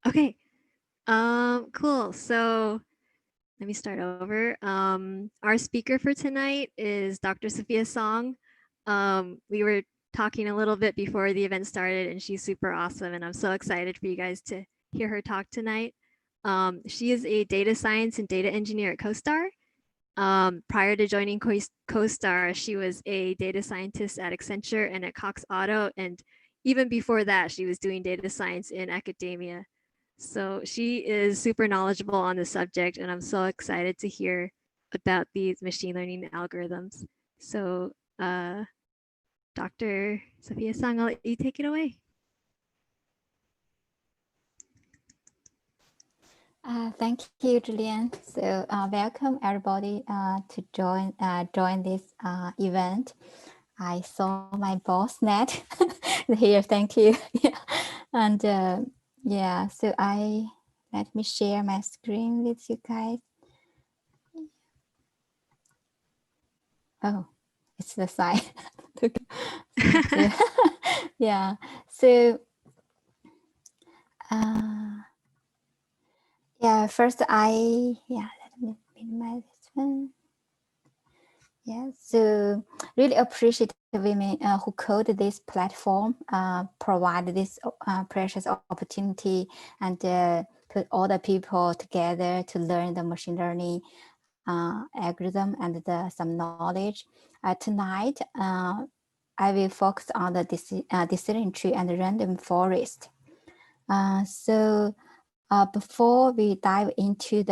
Okay. Cool. So let me start over. Our speaker for tonight is Dr. Sophia Song. We were talking a little bit before the event started, and she's super awesome, and I'm so excited for you guys to hear her talk tonight. She is a data science and data engineer at CoStar. Prior to joining CoStar, she was a data scientist at Accenture and at Cox Auto, and even before that, she was doing data science in academia. So she is super knowledgeable on the subject, and I'm so excited to hear about these machine learning algorithms. So, Dr. Sophia Sang, I'll let you take it away. Thank you, Julian. So welcome everybody to join this event. I saw my boss Nat here. Thank you. Yeah. And yeah, so let me share my screen with you guys. Oh, it's the side. Thank you. Yeah. So yeah, first let me minimize this one. Yeah, so really appreciate the women who code this platform, provide this precious opportunity, and put all the people together to learn the machine learning algorithm and some knowledge. Tonight, I will focus on the decision tree and random forest. So before we dive into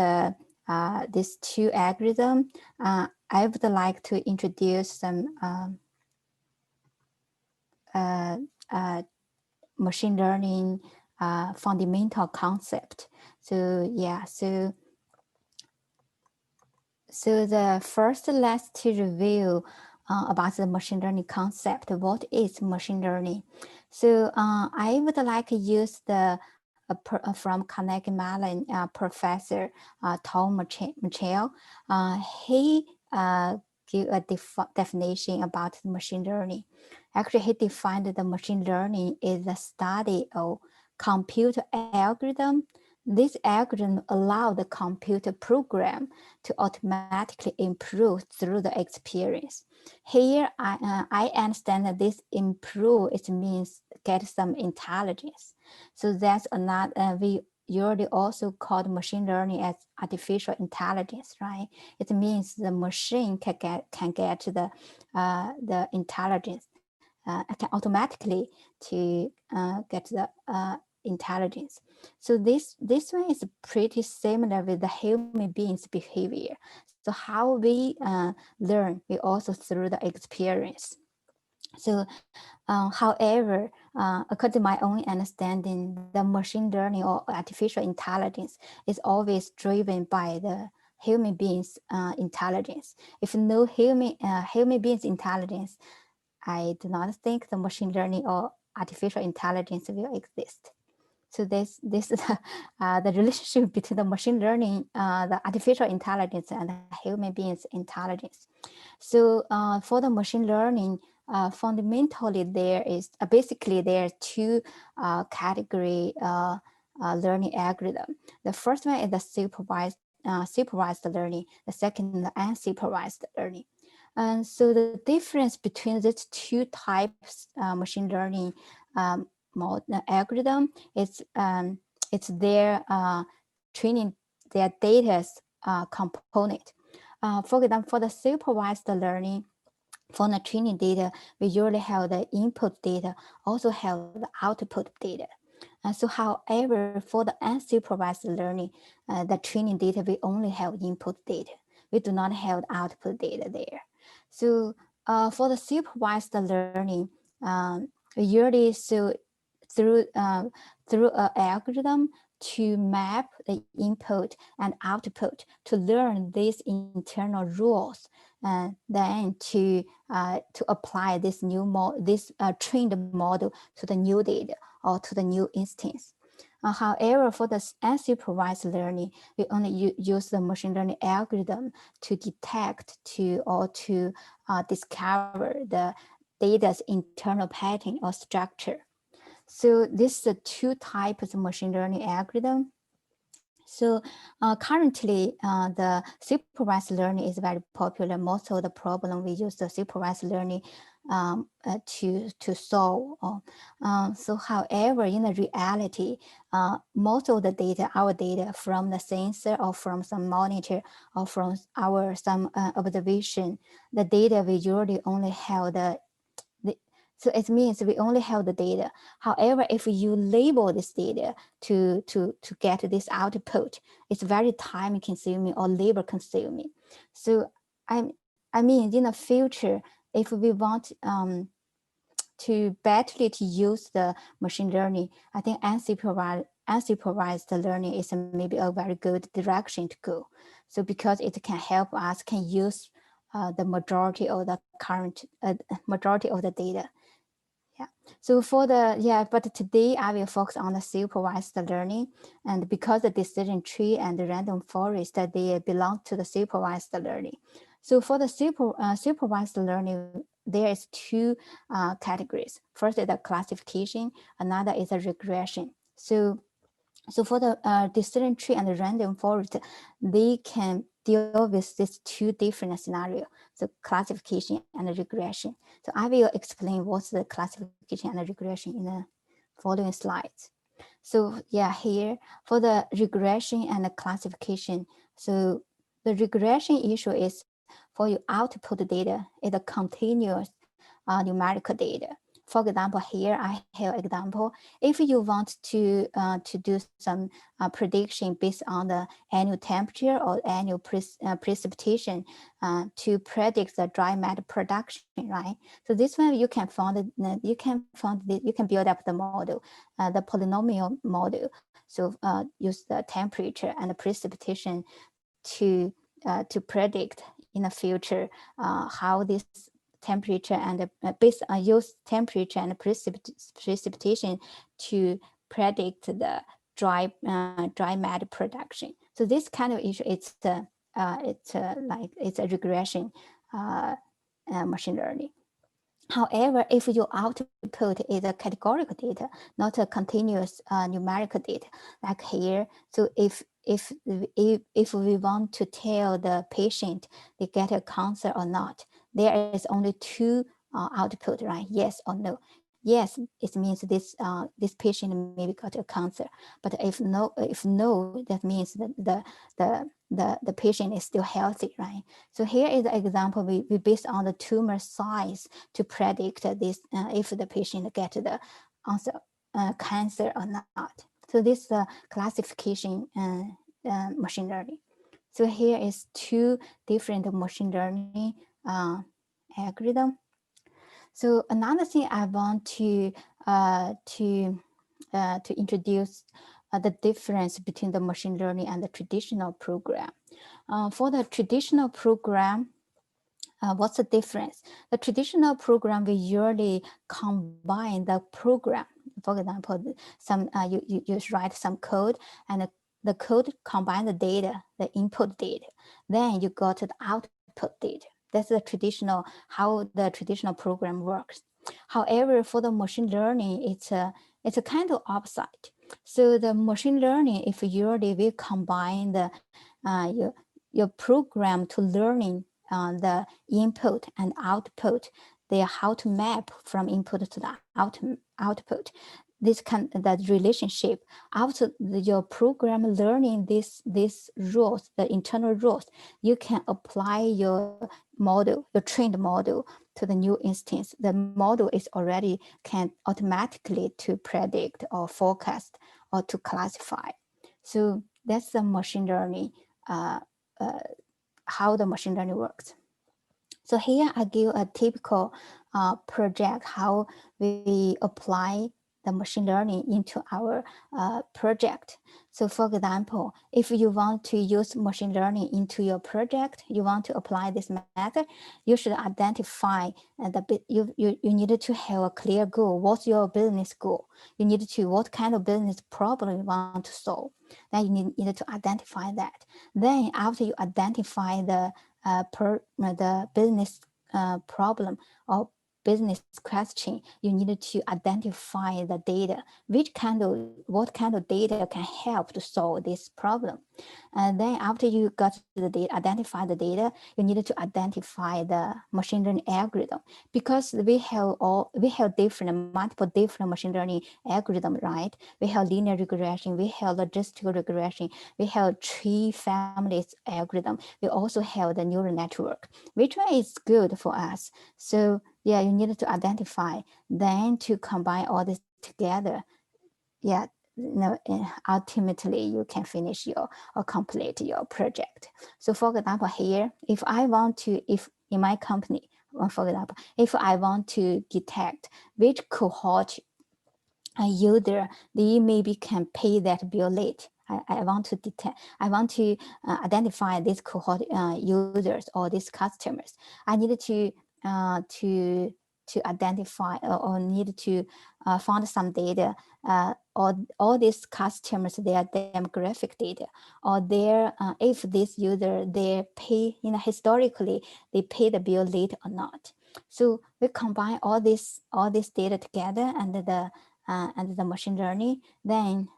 these two algorithms, I would like to introduce some machine learning fundamental concept. So yeah, so the first, let's to review about the machine learning concept. What is machine learning? So I would like to use the from Carnegie Mellon professor Tom Mitchell. He gave a definition about machine learning. Actually, he defined the machine learning is the study of computer algorithm. This algorithm allow the computer program to automatically improve through the experience. Here, I understand that this improve, it means get some intelligence. So that's another, we usually also call machine learning as artificial intelligence, right? It means the machine can get the intelligence, can automatically to get the intelligence. So this one is pretty similar with the human beings' behavior. So how we learn, we also through the experience. So, however, according to my own understanding, the machine learning or artificial intelligence is always driven by the human beings' intelligence. If no human beings' intelligence, I do not think the machine learning or artificial intelligence will exist. So this is the relationship between the machine learning, the artificial intelligence, and the human beings' intelligence. So for the machine learning, fundamentally there is basically there are two category learning algorithm. The first one is the supervised learning. The second, the unsupervised learning. And so the difference between these two types machine learning algorithm is it's their training, their data's component. For example, for the supervised learning, for the training data, we usually have the input data, also have the output data. So however, for the unsupervised learning, the training data, we only have input data. We do not have the output data there. So for the supervised learning, usually so through an algorithm to map the input and output to learn these internal rules, and then to apply this trained model to the new data or to the new instance. However, for the unsupervised learning, we only use the machine learning algorithm to detect or to discover the data's internal pattern or structure. So this is the two types of machine learning algorithm. So currently, the supervised learning is very popular. Most of the problem we use the supervised learning to solve. So however, in the reality, most of the data, our data from the sensor or from some monitor or from our some observation, the data we usually only have so it means we only have the data. However, if you label this data to get this output, it's very time consuming or labor consuming. So I mean, in the future, if we want to better to use the machine learning, I think unsupervised learning is maybe a very good direction to go. So because it can help us can use the majority of the majority of the data. Yeah. So for but today I will focus on the supervised learning, and because the decision tree and the random forest that they belong to the supervised learning. So for the supervised learning, there is two categories. First is the classification, another is a regression. So for the decision tree and the random forest, they can deal with these two different scenarios, so classification and regression. So I will explain what's the classification and regression in the following slides. So yeah, here for the regression and the classification. So the regression issue is for your output data is a continuous numerical data. For example, here I have example. If you want to do some prediction based on the annual temperature or annual precipitation to predict the dry matter production, right? So this one you can build up the model, the polynomial model. So use the temperature and the precipitation to predict in the future how this temperature and based on use temperature and precipitation to predict the dry matter production. So this kind of issue, it's a regression machine learning. However, if your output is a categorical data, not a continuous numerical data, like here, so if we want to tell the patient they get a cancer or not, there is only two output, right? Yes or no. Yes, it means this patient maybe got a cancer, but if no, that means that the patient is still healthy, right? So here is an example. We based on the tumor size to predict this if the patient get the answer, cancer or not. So this classification machine learning. So here is two different machine learning algorithm. So another thing I want to introduce the difference between the machine learning and the traditional program. For the traditional program, what's the difference? The traditional program we usually combine the program. For example, some you write some code, and the code combine the data, the input data. Then you got the output data. That's the traditional how the traditional program works. However, for the machine learning, it's a kind of opposite. So the machine learning, if you already will combine the your program to learning the input and output, they are how to map from input to the output. That relationship after your program learning this rules, the internal rules, you can apply your model, your trained model to the new instance. The model is already can automatically to predict or forecast or to classify. So that's the machine learning, how the machine learning works. So here I give a typical project, how we apply the machine learning into our project. So for example, if you want to use machine learning into your project, you want to apply this method, you should identify you need to have a clear goal. What's your business goal? You need to, what kind of business problem you want to solve. Then you need to identify that. Then after you identify the business problem or business question, you need to identify the data, what kind of data can help to solve this problem. And then after you got the data, identify the data, you need to identify the machine learning algorithm, because we have multiple different machine learning algorithm, right? We have linear regression, we have logistical regression, we have tree families algorithm, we also have the neural network. Which one is good for us? So yeah, you need to identify, then to combine all this together. Yeah, ultimately you can finish or complete your project. So for example here, if in my company, for example, if I want to detect which cohort a user, they maybe can pay that bill late. I want to detect, I want to identify these cohort users or these customers. I need to identify or need to find some data, all these customers, their demographic data, or their if this user they pay, historically they pay the bill late or not. So we combine all this data together and the machine learning, then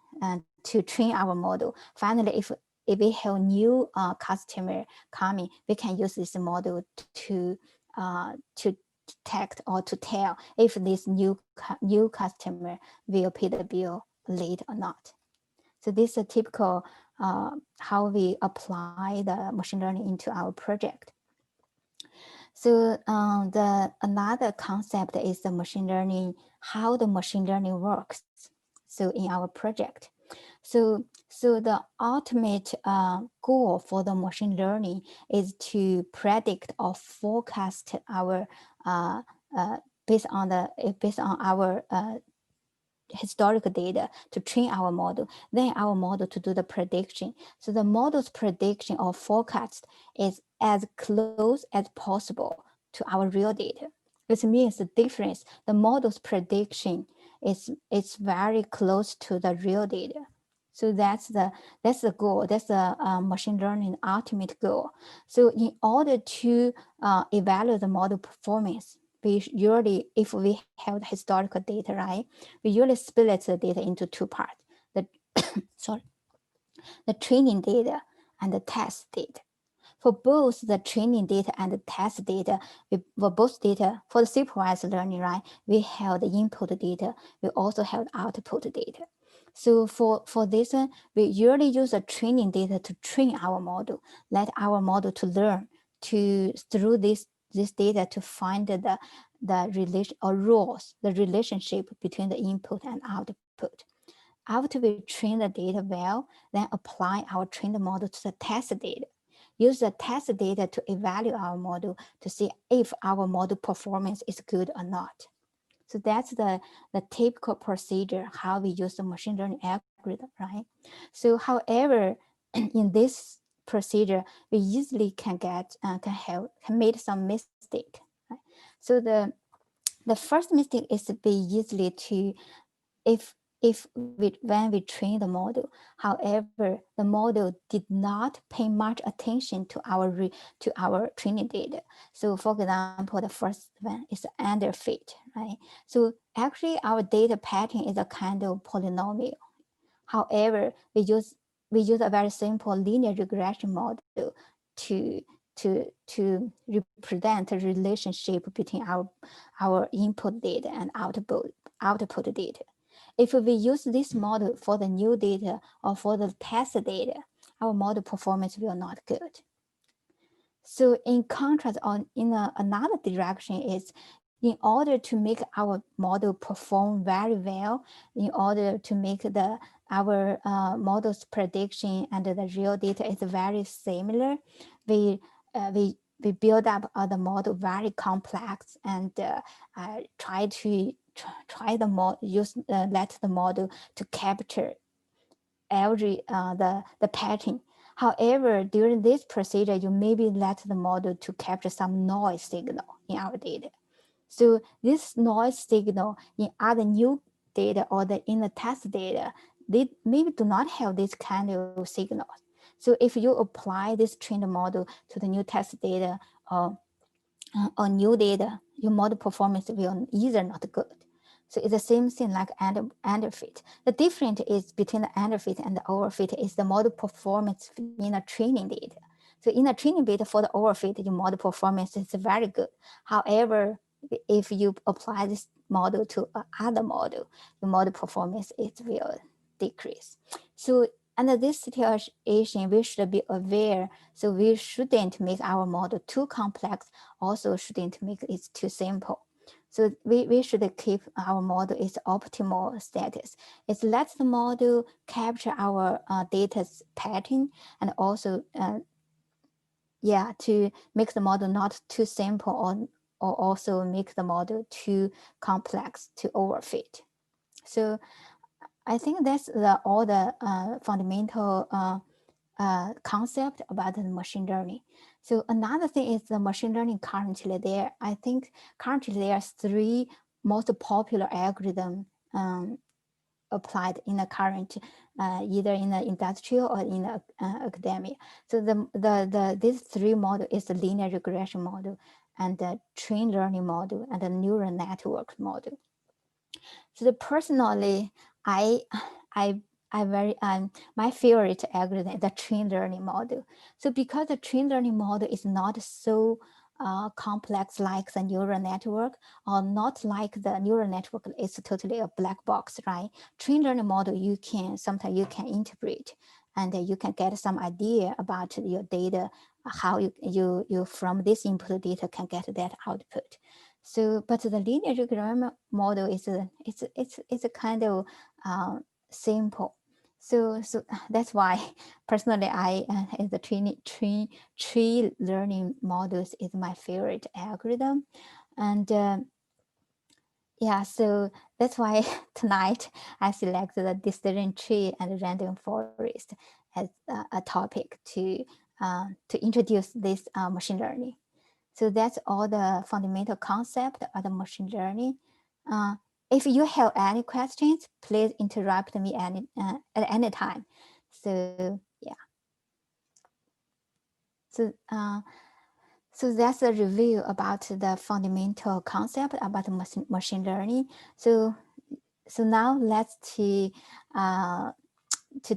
to train our model. Finally, if we have new customer coming, we can use this model to detect or to tell if this new customer will pay the bill late or not. So this is a typical how we apply the machine learning into our project. So the another concept is the machine learning, how the machine learning works. So in our project, so the ultimate goal for the machine learning is to predict or forecast our based on our historical data to train our model, then our model to do the prediction. So the model's prediction or forecast is as close as possible to our real data, which means the difference, the model's prediction is very close to the real data. So that's the goal. That's the machine learning ultimate goal. So in order to evaluate the model performance, we usually, if we have the historical data, right, we usually split the data into two parts: the sorry, the training data and the test data. For both the training data and the test data, for both data, for the supervised learning, right, we have the input data, we also have the output data. So for this one, we usually use the training data to train our model, let our model to learn through this data to find the relation or rules, the relationship between the input and output. After we train the data well, then apply our trained model to the test data. Use the test data to evaluate our model to see if our model performance is good or not. So that's the typical procedure, how we use the machine learning algorithm, right? So however, in this procedure, we easily can make some mistake. Right? So the first mistake is to be easily to, when we train the model, however, the model did not pay much attention to our training data. So for example, the first one is underfit, right? So actually our data pattern is a kind of polynomial. However, we use a very simple linear regression model to represent a relationship between our input data and output data. If we use this model for the new data or for the test data, our model performance will not good. So in contrast, another direction is, in order to make our model perform very well, in order to make our model's prediction and the real data is very similar, we build up the model very complex and let the model to capture every the pattern. However, during this procedure, you maybe let the model to capture some noise signal in our data. So this noise signal in other new data or in the test data, they maybe do not have this kind of signals. So if you apply this trained model to the new test data, or new data, your model performance will either not good. So it's the same thing like underfit. The difference is between the underfit and the overfit is the model performance in a training data. So in a training data for the overfit, your model performance is very good. However, if you apply this model to another model, the model performance it will decrease. So under this situation, we should be aware. So we shouldn't make our model too complex, also shouldn't make it too simple. So we should keep our model its optimal status. It lets the model capture our data's pattern and also to make the model not too simple or also make the model too complex to overfit. So I think that's all the fundamental concept about the machine learning. So another thing is the machine learning currently there. I think currently there are three most popular algorithm applied in the current, either in the industrial or in the academia. So these three model is the linear regression model and the trained learning model and the neural network model. So personally, I I my favorite algorithm is the trained learning model. So because the trained learning model is not so complex like the neural network, or not like the neural network is totally a black box, right? Trained learning model sometimes you can interpret and you can get some idea about your data, how you from this input data can get that output. So, but the linear regression model is a kind of simple. So that's why personally the tree learning models is my favorite algorithm, and so that's why tonight I selected the decision tree and random forest as a topic to introduce this machine learning. So that's all the fundamental concept of the machine learning. Uh, if you have any questions, please interrupt me at any time. So yeah. So so that's a review about the fundamental concept about machine learning. So now let's to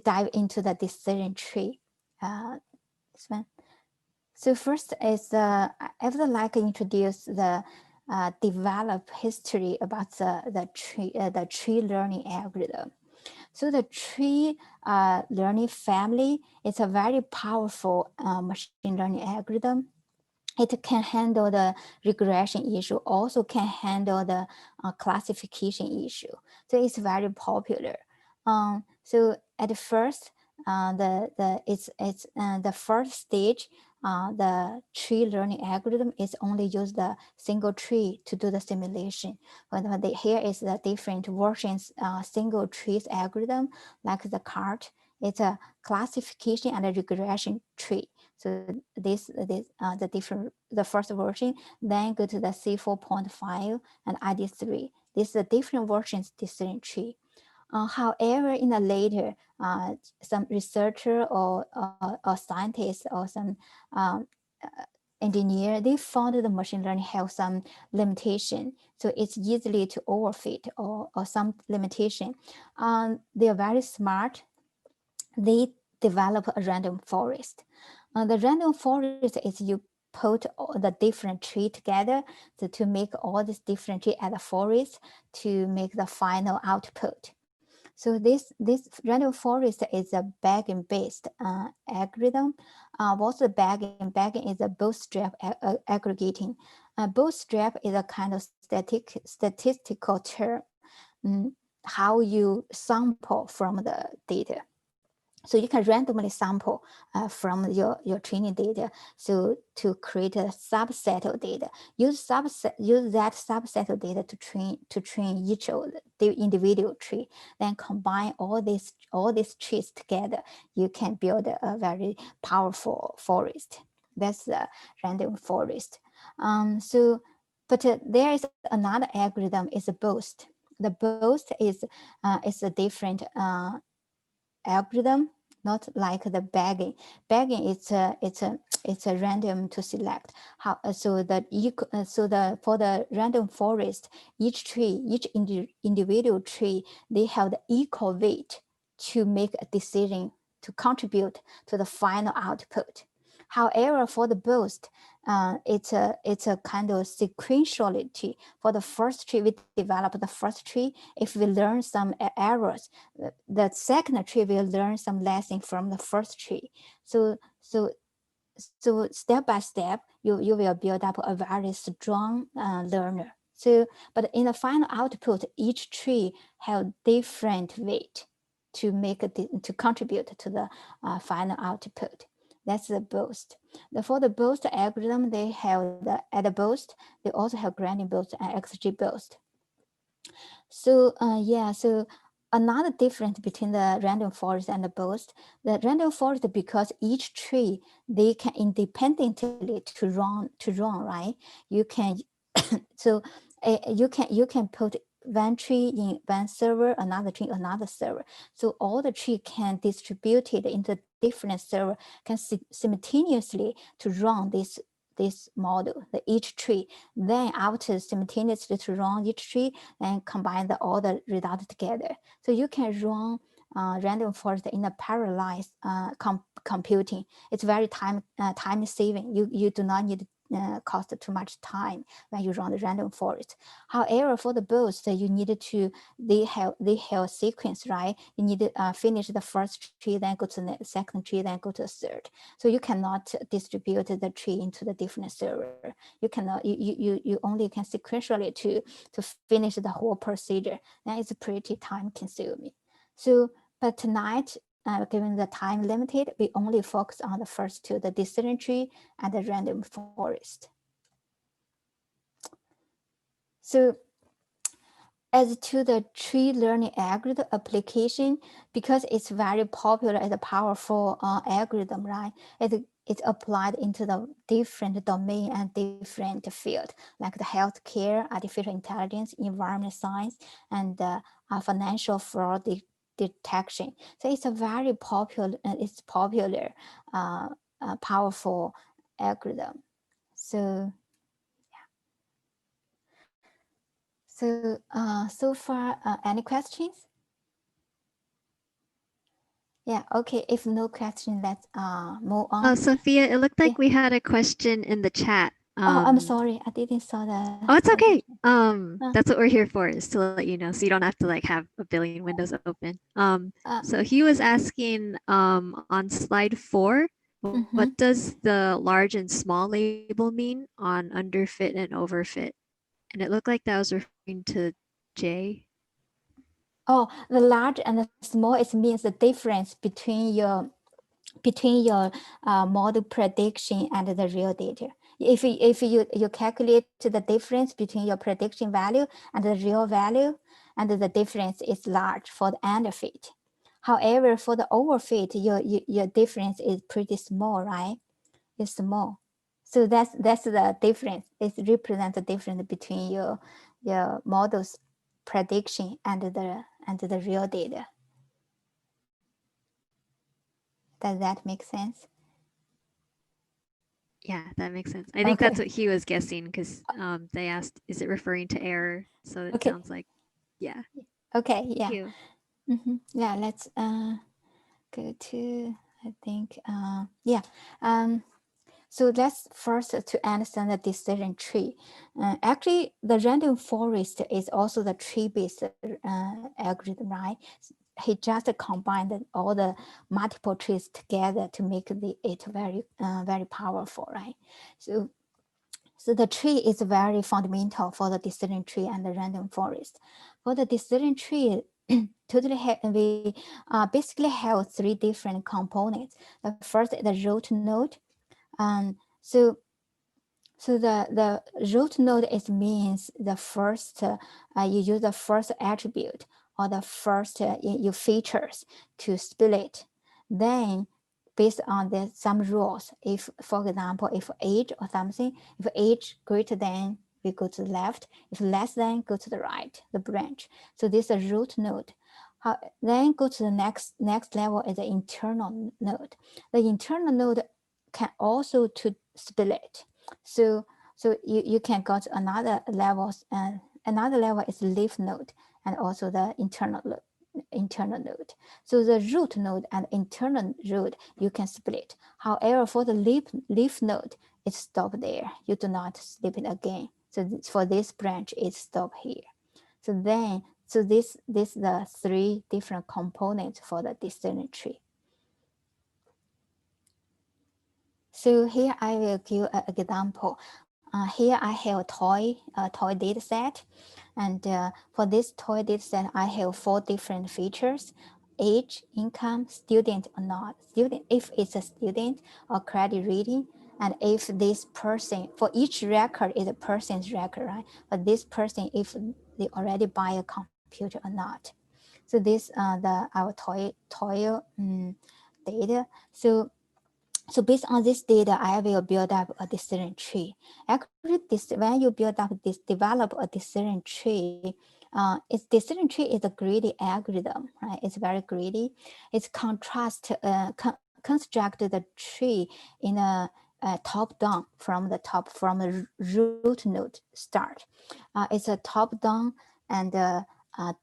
dive into the decision tree. This one. So first is I would like to introduce the develop history about the tree learning algorithm. So the tree learning family is a very powerful machine learning algorithm. It can handle the regression issue, also can handle the classification issue. So it's very popular. So at first, the first stage, the tree learning algorithm is only use the single tree to do the simulation. But here is the different versions, single trees algorithm, like the CART. It's a classification and a regression tree. So the first version, then go to the C4.5 and ID3. This is the different versions decision tree. However, in the later, some researcher or scientist or some engineer, they found the machine learning have some limitation. So it's easily to overfit or some limitation. They are very smart. They develop a random forest. The random forest is you put all the different tree together to make all these different tree at the forest to make the final output. So this random forest is a backend-based algorithm. What's the backend? Backend is a bootstrap aggregating. Bootstrap is a kind of statistical term, how you sample from the data. So you can randomly sample from your training data. So to create a subset of data, use that subset of data to train each of the individual tree. Then combine all these trees together, you can build a very powerful forest. That's the random forest. But there is another algorithm. Is a boost. The boost is a different algorithm. not like the bagging. Bagging it's a random to select. How so the for the random forest, each tree, each individual tree, they have the equal weight to make a decision to contribute to the final output. However, for the boost, it's a kind of sequentiality. For the first tree, we develop the first tree. If we learn some errors, the second tree will learn some lesson from the first tree. So step by step, you will build up a very strong learner. So, but in the final output, each tree have different weight to make to contribute to the final output. That's the boost. For the boost algorithm, they have the add boost. They also have gradient boost and XG boost. So so another difference between the random forest and the boost, the random forest, because each tree they can independently to run, right? You can so you can put one tree in one server, another tree in another server. So all the tree can distribute it into different server, can simultaneously to run this model, the each tree. Then after simultaneously to run each tree and combine all the results together. So you can run random forest in a parallelized computing. It's very time saving. You do not need cost too much time when you run the random forest. However, for the boost, you needed to they have a sequence, right? You need to finish the first tree, then go to the second tree, then go to the third. So you cannot distribute the tree into the different server. You cannot you only can sequentially to finish the whole procedure. That is pretty time consuming. So but tonight, given the time limited, we only focus on the first two, the decision tree and the random forest. So as to the tree learning algorithm application, because it's very popular as a powerful algorithm, right? It's applied into the different domain and different field, like the healthcare, artificial intelligence, environment science, and financial fraud detection. So it's a very popular, powerful algorithm. So so far, any questions? Yeah, okay. If no question, let's move on. Sophia, it looked Yeah. like we had a question in the chat. Oh, I'm sorry. I didn't saw Oh, it's the okay. question. That's what we're here for, is to let you know, so you don't have to like have a billion windows open. Uh, So he was asking, on slide 4, what mhm. does the large and small label mean on underfit and overfit? And it looked like that was referring to J. Oh, the large and the small, it means the difference between your model prediction and the real data. If you calculate the difference between your prediction value and the real value, and the difference is large for the underfit. However, for the overfit, your difference is pretty small, right? It's small. So that's the difference. It represents the difference between your model's prediction and the real data. Does that make sense? Yeah, that makes sense. I think that's Okay. what he was guessing, because they asked, is it referring to error? So it Okay. sounds like, yeah. Okay. Thank Yeah. you. Yeah. Let's go to, I think yeah. So let's first to understand the decision tree. Actually, the random forest is also the tree-based algorithm, right? He just combined all the multiple trees together to make it very powerful, right? So the tree is very fundamental for the decision tree and the random forest. For the decision tree, we basically have three different components. The first is the root node. Um, so so the root node is means the first you use the first attribute or the first you features to split. Then based on some rules, if for example if age or something, if age greater than, we go to the left, if less than, go to the right, the branch. So this is a root node. Then go to the next level is the internal node. The internal node can also to split. So you can go to another levels, and another level is leaf node and also the internal node. So the root node and internal node you can split. However, for the leaf node, it stop there. You do not split it again. So for this branch, it stop here. So this the three different components for the decision tree. So here I will give an example. Here I have a toy data set, and for this toy data set, I have 4 different features: age, income, student or not, student if it's a student, or credit rating, and if this person, for each record is a person's record, right? But this person, if they already buy a computer or not. So this our toy data. So based on this data, I will build up a decision tree. Actually, when you build up develop a decision tree, its decision tree is a greedy algorithm, right? It's very greedy. It's construct the tree in a top down from the top, from a root node start. It's a top down and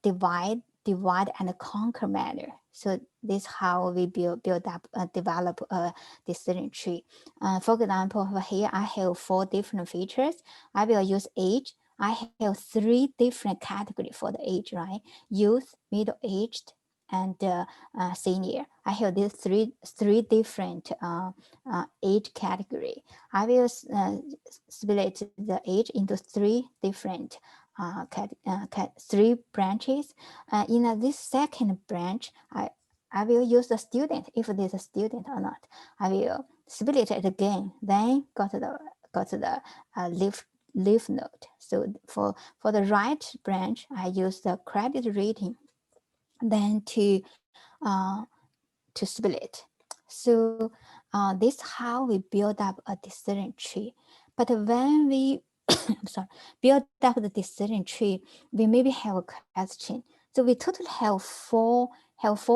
divide and conquer manner. So this is how we build up, develop a decision tree. For example, here I have 4 different features. I will use age. I have 3 different categories for the age, right? Youth, middle-aged, and senior. I have these three different age category. I will split the age into 3 different 3 branches. In this second branch, I will use the student, if there's a student or not. I will split it again, then go to the leaf node. So for the right branch, I use the credit rating, then to split. So this is how we build up a decision tree. But when we I'm sorry, build up the decision tree, we maybe have a question. So we totally have four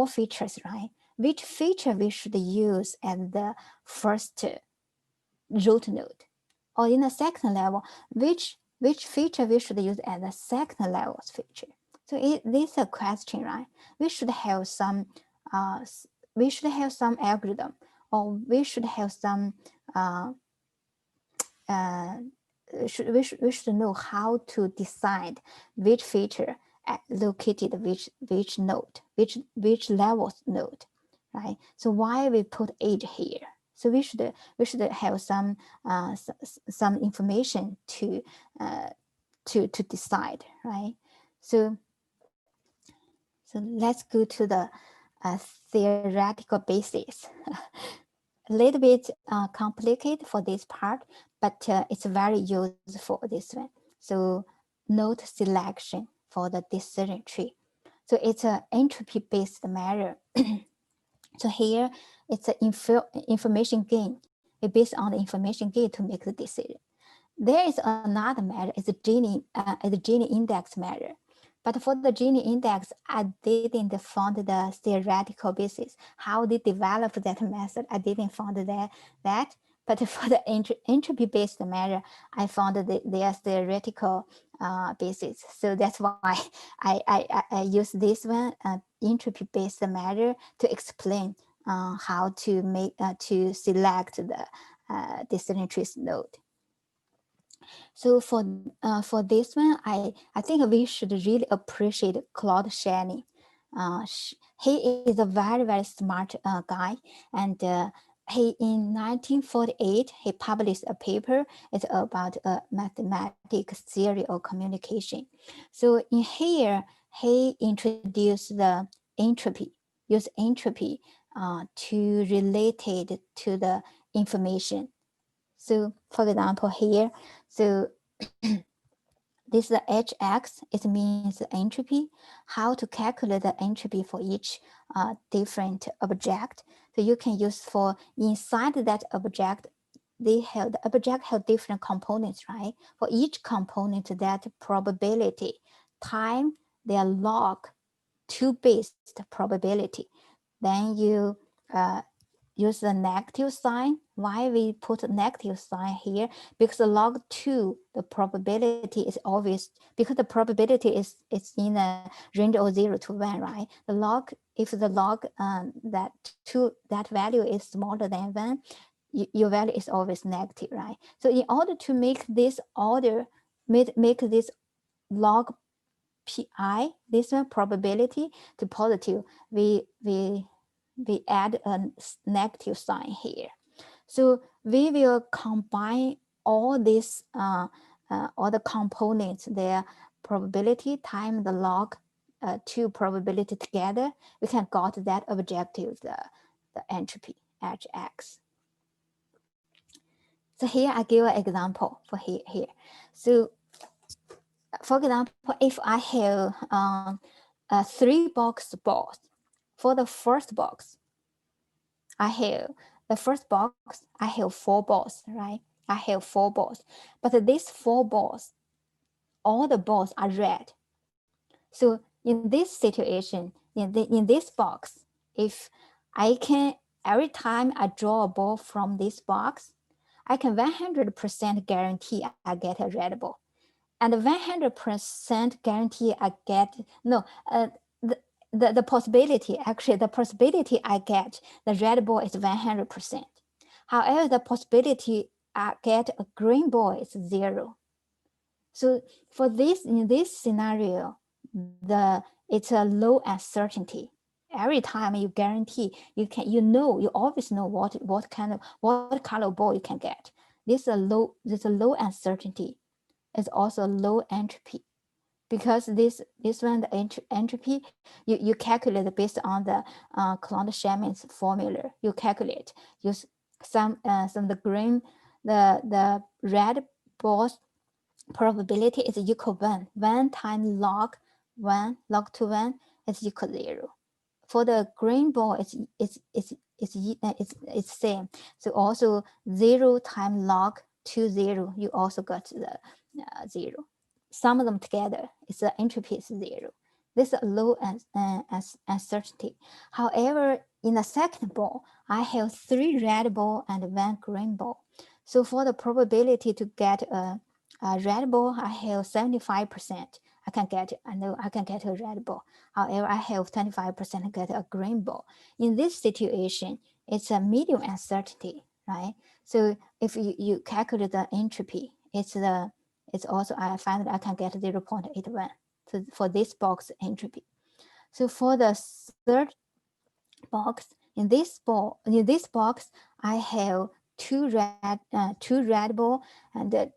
features, right? Which feature we should use at the first root node, or in the second level, which feature we should use at the second level's feature? So this is a question, right? We should have some algorithm, or we should have some we should know how to decide which feature located which node, which levels node, right? So why we put age here? So we should have some information to decide, right? So let's go to the theoretical basis. A little bit complicated for this part, but it's very useful, this one. So node selection for the decision tree. So it's an entropy-based measure. So here it's an information gain. It's based on the information gain to make the decision. There is another measure, it's a Gini index measure. But for the Gini index, I didn't find the theoretical basis, how they developed that method. I didn't find that. But for the entropy-based measure, I found their theoretical basis. So that's why I use this one, entropy-based measure, to explain how to make to select the decision tree node. So for this one, I think we should really appreciate Claude Shannon. He is a very smart guy, and he in 1948 he published a paper. It's about a mathematics theory of communication. So in here he introduced the entropy, use entropy to relate it to the information. So for example here, so this is the hx, it means entropy, how to calculate the entropy for each different object. So you can use for inside that object, the object have different components, right? For each component, that probability, time, their log 2-based probability. Then you use the negative sign. Why we put a negative sign here? Because the log 2, the probability is always, because the probability is in a range of 0 to 1, right? The log, if the log that value is smaller than 1, your value is always negative, right? So in order to make this order, make this log pi, this one probability to positive, we add a negative sign here. So we will combine all these, all the components, their probability times the log 2 probability together. We can got that objective, the entropy Hx. So here I give an example for here. So for example, if I have a 3-box balls, for the first box, I have the first box, I have 4 balls, right? I have 4 balls, but these 4 balls, all the balls are red. So in this situation, in this box, if I can, every time I draw a ball from this box, I can 100% guarantee I get a red ball. And 100% guarantee I get, no, the possibility, actually the possibility I get the red ball is 100%. However, the possibility I get a green ball is 0. So for this, in this scenario, it's a low uncertainty. Every time you guarantee, you always know what color ball you can get. This is a low uncertainty. It's also low entropy, because this one, the entropy, you calculate based on the Coulomb-Shamans formula. You calculate, use some the green, the red balls probability is equal 1 times log 2 1 is equal 0. For the green ball, it's same. So also 0 times log 2 0, you also got the 0. Sum them together, it's the entropy is 0. This is a low uncertainty. However, in the second ball, I have 3 red ball and 1 green ball. So for the probability to get a red ball, I have 75%. I know I can get a red ball. However, I have 25% to get a green ball. In this situation, it's a medium uncertainty, right? So if you calculate the entropy, it's also, I find that I can get 0.81 for this box entropy. So for the third box, in this box, I have 2 red ball and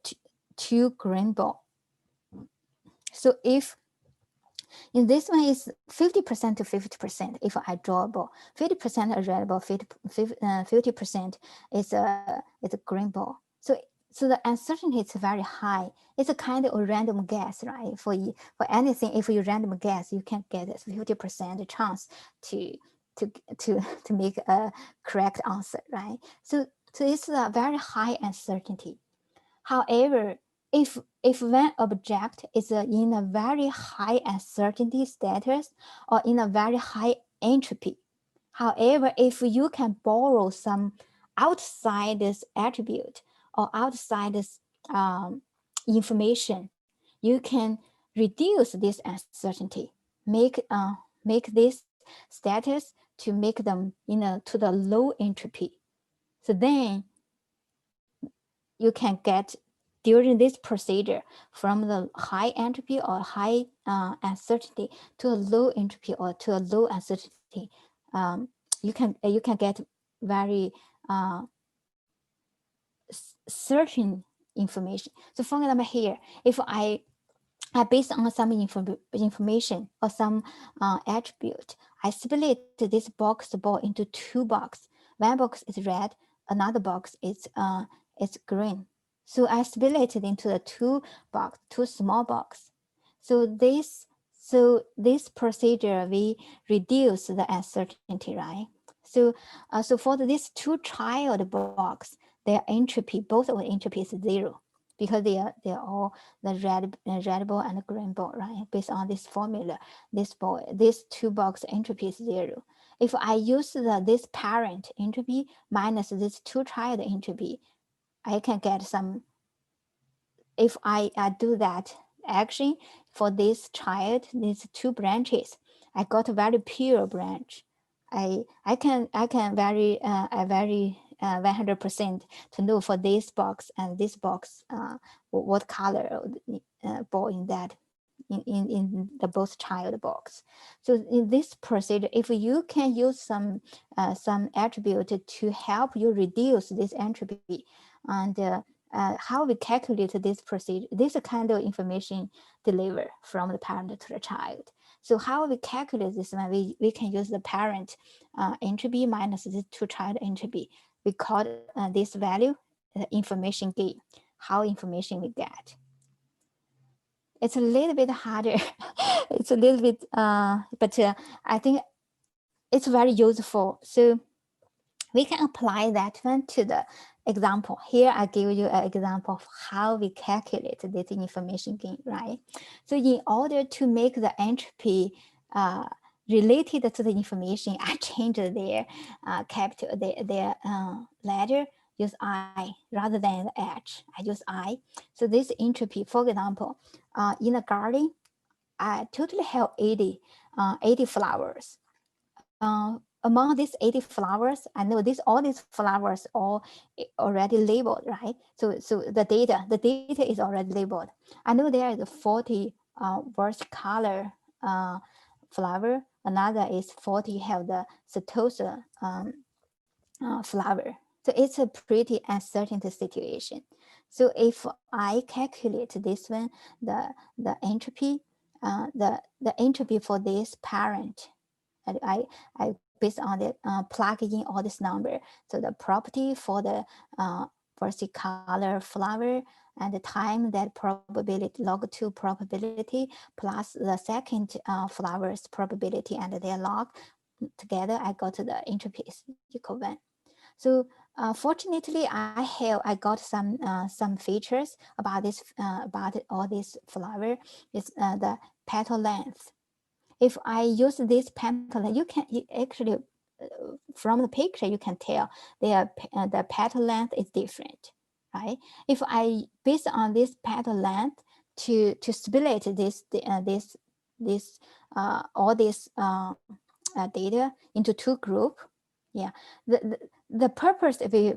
2 green ball. So if in this one is 50% to 50%, if I draw a ball, 50% a red ball, 50% is a green ball. So the uncertainty is very high. It's a kind of random guess, right? For anything, if you random guess, you can get a 50% chance to make a correct answer, right? So it's a very high uncertainty. However, if one object is in a very high uncertainty status or in a very high entropy, however, if you can borrow some outside this attribute or outside this information, you can reduce this uncertainty, make this status to make them to the low entropy. So then you can get, during this procedure, from the high entropy or high uncertainty to a low entropy or to a low uncertainty, you can get very certain information. So for example, here, if I based on some information or some attribute, I split this box ball into 2 boxes. One box is red, another box is green. So I split it into the 2 small boxes. So this procedure, we reduce the uncertainty, right? So for these 2 child box, their entropy, both of the entropy is 0. because they're all the red ball and the green ball, right? Based on this formula, this two box entropy is 0. If I use this parent entropy minus this two child entropy, I can get some. If I do that action for this child, these two branches, I got a very pure branch. I can very 100% to know for this box and this box what color ball in that in the both child box. So in this procedure, if you can use some attribute to help you reduce this entropy, and how we calculate this procedure, this kind of information deliver from the parent to the child. So how we calculate this one, we can use the parent entropy minus the two child entropy. We call this value information gain, how information we get. It's a little bit harder. It's a little bit, but I think it's very useful. So we can apply that one to the example. Here I give you an example of how we calculate this information gain, right? So in order to make the entropy related to the information, I changed their capital, their letter, use I rather than the H. I use I. So this entropy, for example, in the garden, I totally have 80 flowers. Among these 80 flowers, I know all these flowers all already labeled, right? So the data is already labeled. I know there is 40 worst color flower. Another is 40 have the setosa flower. So it's a pretty uncertain situation. So if I calculate this one, the entropy, the entropy for this parent, I based on it plug in all this number. So the property for the versicolor flower and the time that probability, log2 probability plus the second flower's probability and their log together, I got the entropy is equal 1. So fortunately, I got some features about this about all this flower. It's the petal length. If I use this petal, you actually from the picture you can tell the petal length is different, right? If I based on this petal length to split this all this data into two group, yeah, the purpose we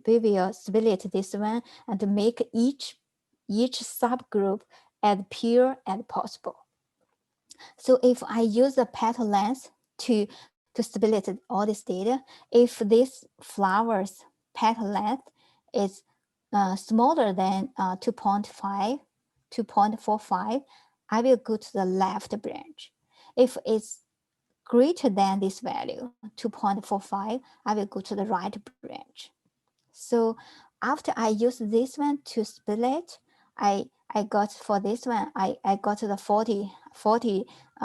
will split this one and to make each subgroup as pure as possible. So if I use the petal length to split all this data, if this flower's petal length is smaller than 2.5, 2.45, I will go to the left branch. If it's greater than this value, 2.45, I will go to the right branch. So after I use this one to split, I got for this one, I got the 40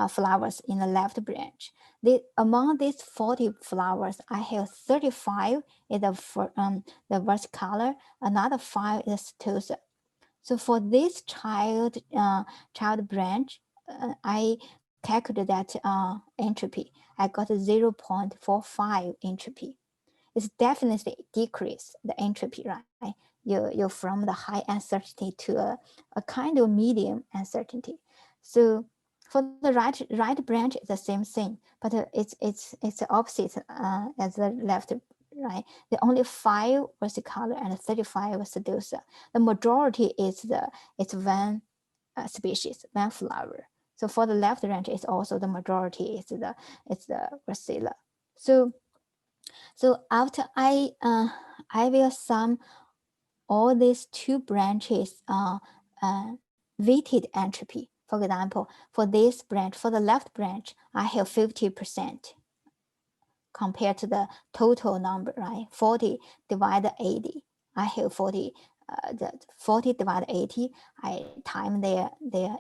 flowers in the left branch. Among these 40 flowers, I have 35 is the worst color, another 5 is setosa. So for this child branch, I calculated that entropy. I got 0.45 entropy. It's definitely decrease the entropy, right? You're from the high uncertainty to a kind of medium uncertainty. So for the right branch, it's the same thing, but it's the opposite as the left, right? The only 5 versicolor and 35 sedosa. The majority is it's one species, one flower. So for the left branch, it's also the majority is the versilla. So after I will sum all these two branches weighted entropy. For example, for this branch, for the left branch, I have 50% compared to the total number, right? 40 divided 80. I have 40. The 40 divided 80. I time their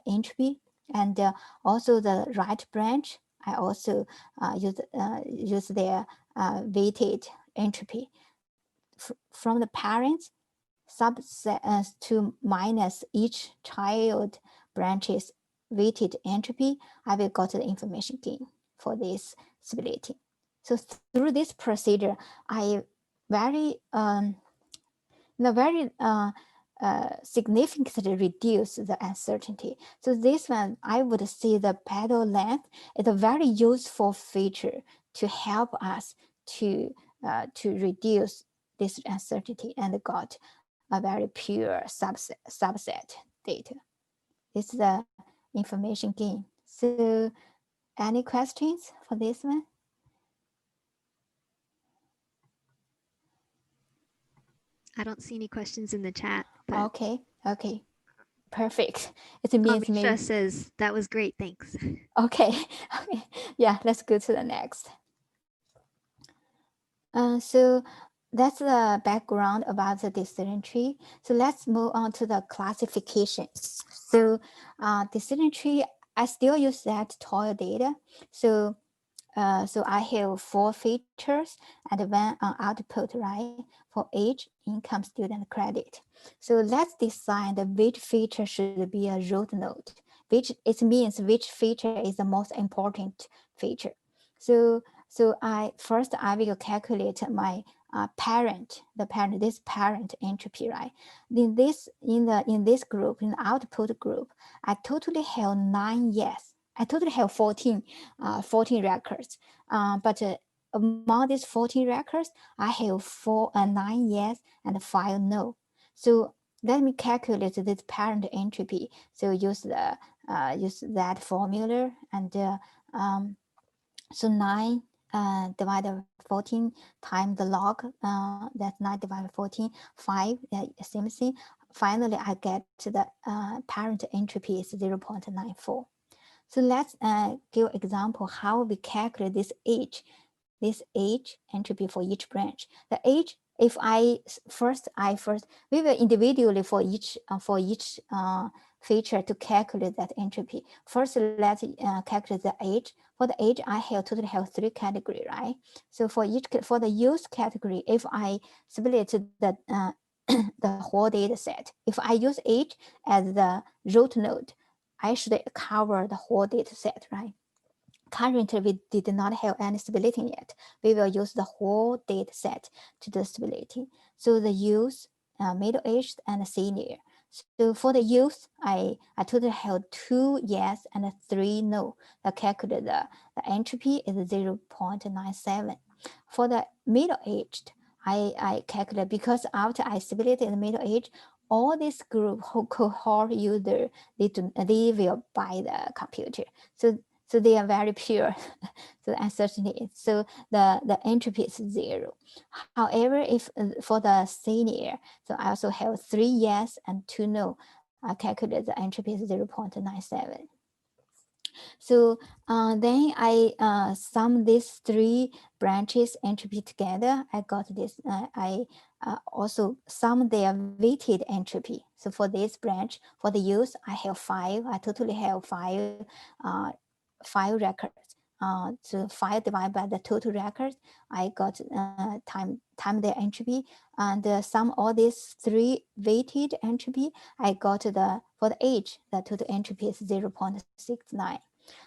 entropy, and also the right branch. I also use their weighted entropy from the parents. subset to minus each child branch's weighted entropy, I will got the information gain for this splitting. So through this procedure, I very very significantly reduce the uncertainty. So this one, I would say the petal length is a very useful feature to help us to reduce this uncertainty and got a very pure subset data. This is the information gain. So any questions for this one? I don't see any questions in the chat, but Okay, perfect. It means Amisha maybe, says that was great. Thanks. okay, okay. Yeah, let's go to the next. So that's the background about the decision tree. So let's move on to the classification. So decision tree, I still use that toil data. So so I have 4 features and one output, right? For age, income, student credit. So let's decide which feature should be a root node, which it means which feature is the most important feature. So I will calculate my this parent entropy, right? In this group, in the output group, I totally have 9 yes. I totally have 14 records. But among these 14 records, I have 9 yes and 5 no. So let me calculate this parent entropy. So use that formula and so 9 divided 14 times the log, that's 9 divided 14, 5, same thing. Finally, I get to the parent entropy is 0.94. So let's give example how we calculate this age entropy for each branch. The age, if we will individually for each feature to calculate that entropy. First, let's calculate the age. For the age, I totally have 3 categories, right? So for the use category, if I split the the whole data set, if I use age as the root node, I should cover the whole data set, right? Currently, we did not have any splitting yet. We will use the whole data set to do splitting. So the youth, middle-aged, and senior. So for the youth, I totally have 2 yes and 3 no. The calculate the entropy is 0.97. For the middle-aged, I calculate because after I split in the middle age, all this group whole cohort user they will buy the computer. So they are very pure. So the uncertainty, so the entropy is 0. However, if for the senior, so I also have 3 yes and 2 no. I calculate the entropy is 0.97. So then I sum these 3 branches entropy together. I got this. I also sum their weighted entropy. So for this branch, for the use, I have 5. I totally have 5 records. So 5 divided by the total records, I got time their entropy, and sum all these 3 weighted entropy. I got for the age, the total entropy is 0.69.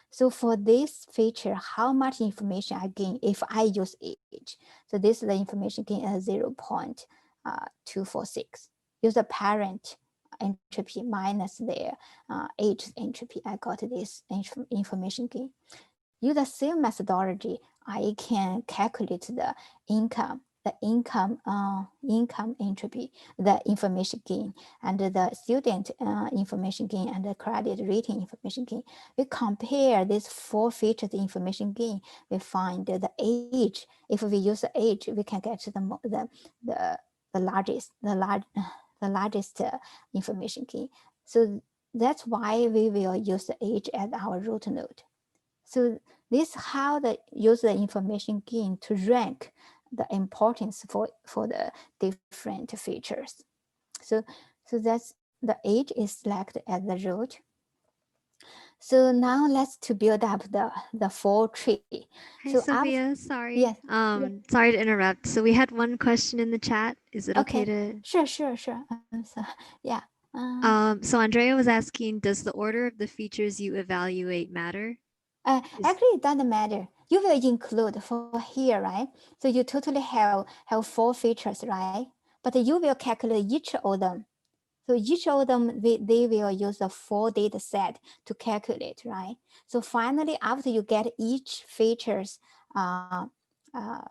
So for this feature, how much information I gain if I use age? So this is the information gain as 0.246. Use the parent entropy minus their age entropy. I got this information gain. Use the same methodology, I can calculate the income entropy, the information gain, and the student information gain, and the credit rating information gain. We compare these 4 features information gain. We find the age. If we use the age, we can get the largest information gain. So that's why we will use the age as our root node. So this how the user information gain to rank the importance for the different features. So that's the age is selected as the root. So now let's to build up the full tree. So Hi, after, Sophia. yes, Sorry. yeah, Sorry to interrupt. So we had one question in the chat. Is it okay okay, to? sure. So, yeah. So Andrea was asking, does the order of the features you evaluate matter? Is Actually, it doesn't matter. You will include for here, right? So you totally have 4 features, right? But you will calculate each of them. So each of them, they will use a full data set to calculate, right? So finally, after you get each uh, uh,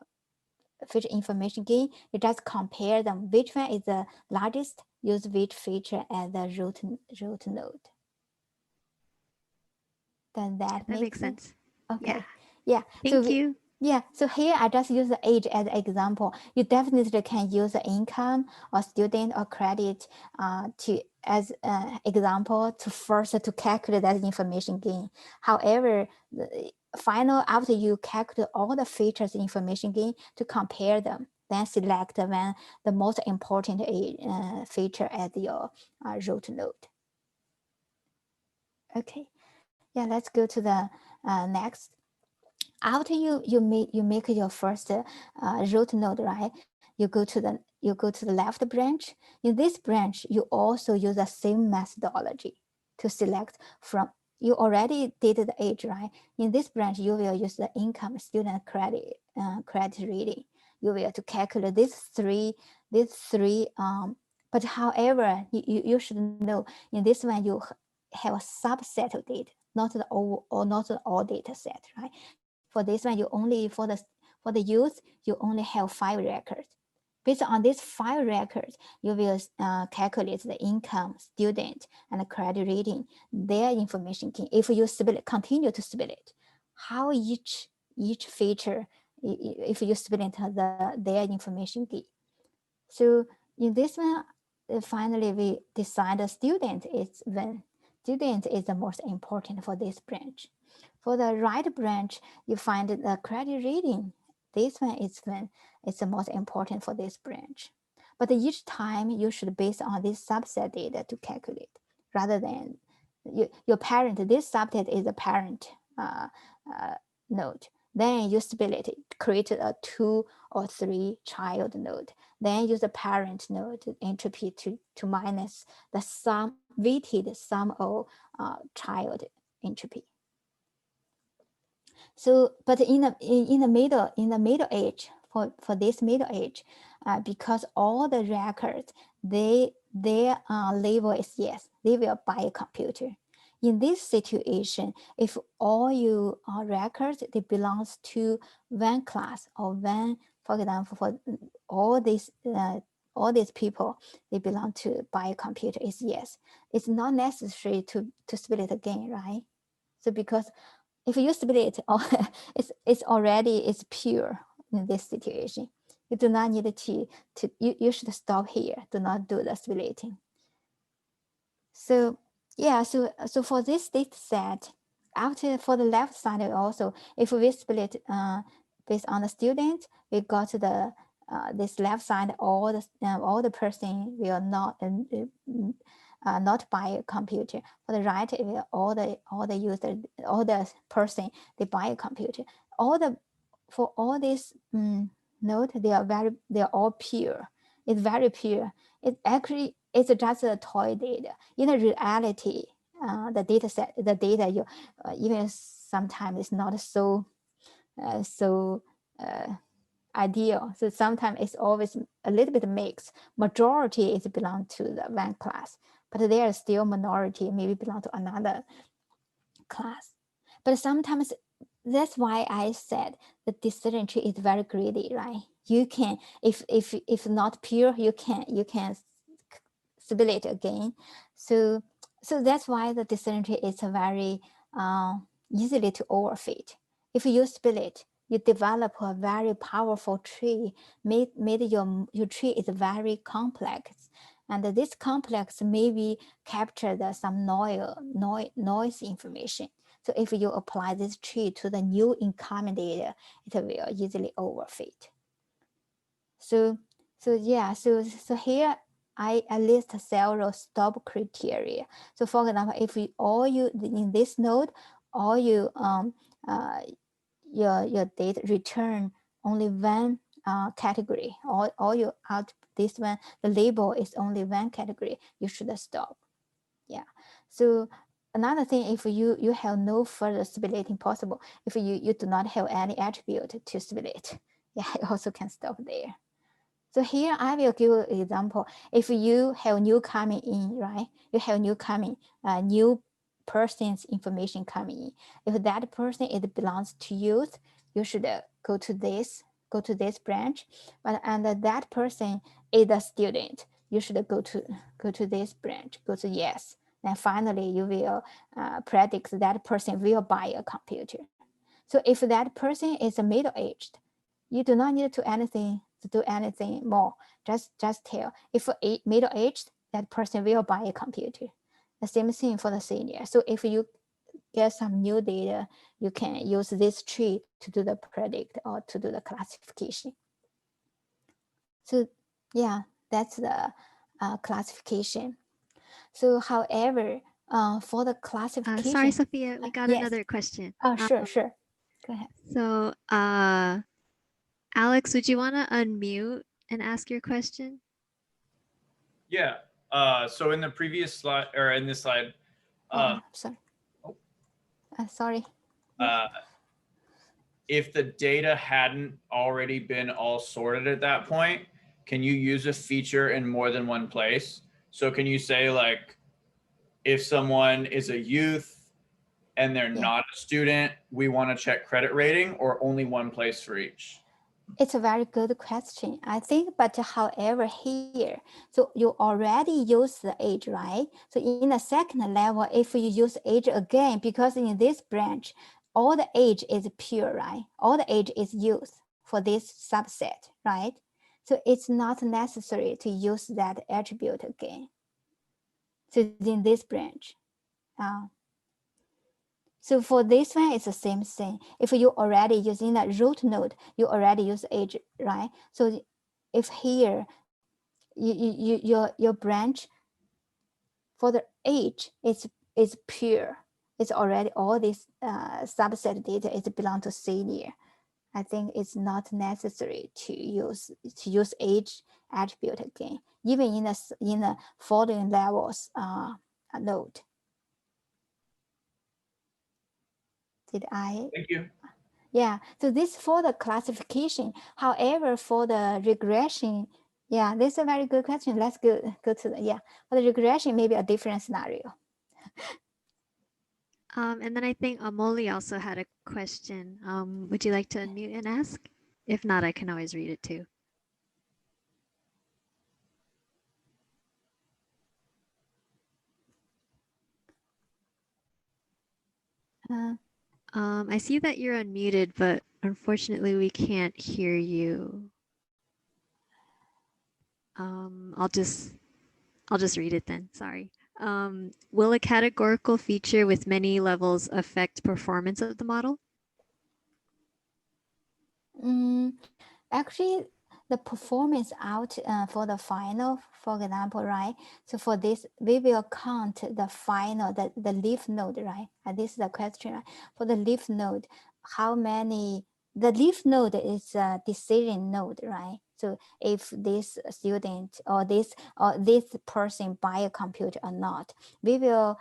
feature information gain, you just compare them. Which one is the largest? Use which feature as the root node. Does yeah, that that make makes sense? sense. Yeah. Okay. Yeah. So Thank you. yeah. So here I just use the age as an example. You definitely can use the income or student or credit to as an example to first to calculate that information gain. However, the final after you calculate all the features information gain to compare them, then select the most important feature as your root node. Okay. Yeah. Let's go to the next. After you make your first root node, right? You go to the left branch. In this branch, you also use the same methodology to select from. You already did the age, right? In this branch, you will use the income, student credit rating. You will to calculate these three. But however, you should know in this one you have a subset of data, not the all or not the all data set, right? For this one, you only for the youth, you only have 5 records. Based on these 5 records, you will calculate the income, student, and the credit rating, their information key. If you split, continue to split, how each feature, if you split their information key. So in this one, finally we decide the student is when student is the most important for this branch. For the right branch, you find the credit rating. This one is when it's the most important for this branch. But each time you should base on this subset data to calculate rather than your parent. This subset is a parent uh, node. Then you split it, create a 2 or 3 child node. Then use the parent node entropy to minus the sum weighted sum of child entropy. So, but in the middle age for this middle age, because all the records their label is yes, they will buy a computer. In this situation, if all your records they belongs to one class or one, for example, for all these people they belong to buy a computer is yes. It's not necessary to split it again, right? So because if you split, it's already it's pure in this situation. You do not need you should stop here. Do not do the splitting. So yeah, so for this data set, after for the left side also, if we split based on the student, we got the this left side all the person will not buy a computer. For the right, it will all the user all the person they buy a computer. All the for all these node they are all pure. It's very pure. It actually it's just a toy data. In the reality, the data set, the data you even sometimes it's not so uh, ideal. So sometimes it's always a little bit mixed. Majority is belong to the one class, but there are still minority maybe belong to another class. But sometimes that's why I said the decision tree is very greedy, right? You can if not pure, you can split again. So that's why the decision tree is very easily to overfit. If you split, you develop a very powerful tree. Made your tree is very complex, and this complex maybe capture some noise information. So if you apply this tree to the new incoming data, it will easily overfit. So yeah, so here I list several stop criteria. So for example, if you in this node, all you your data return only one category, or you out this one, the label is only one category, you should stop. Yeah. So another thing, if you have no further splitting possible, if you do not have any attribute to split, yeah, you also can stop there. So here I will give an example. If you have new coming in, right? You have new coming, new person's information coming in. If that person it belongs to youth, you should go to this branch. But and that person is a student, you should go to this branch. Go to yes. Then finally you will predict that person will buy a computer. So if that person is middle aged, you do not need to do anything more. Just tell if middle aged, that person will buy a computer. The same thing for the senior. So if you get some new data, you can use this tree to do the predict or to do the classification. So yeah, that's the classification. So however, for the Sorry, classification, Sophia, we got yes. another question. Oh, sure. Go ahead. So, Alex, would you want to unmute and ask your question? Yeah. So in the previous slide, or in this slide, Sorry. Oh. Sorry. If the data hadn't already been all sorted at that point, can you use a feature in more than one place? So can you say like, if someone is a youth and they're not a student, we want to check credit rating, or only one place for each? It's a very good question, I think, but however here, so you already use the age, right? So in the second level, if you use age again, because in this branch, all the age is pure, right? All the age is youth for this subset, right? So it's not necessary to use that attribute again. So in this branch. So for this one, it's the same thing. If you already using the root node, you already use age, right? So if here, your branch for the age is pure, it's already all this subset data is belong to senior. I think it's not necessary to use age attribute again, even in the following levels node. Did I? Thank you. Yeah, so this for the classification. However, for the regression, yeah, this is a very good question. Let's go to the, yeah, for the regression, maybe a different scenario. And then I think Amoli also had a question. Would you like to unmute and ask? If not, I can always read it too. I see that you're unmuted, but unfortunately we can't hear you. I'll just read it then, sorry. Will a categorical feature with many levels affect performance of the model? Actually, the performance out for the final, for example, right? So for this, we will count the final, the leaf node, right? And this is the question, right? For the leaf node, how many, the leaf node is a decision node, right? So if this student or this person buy a computer or not, we will,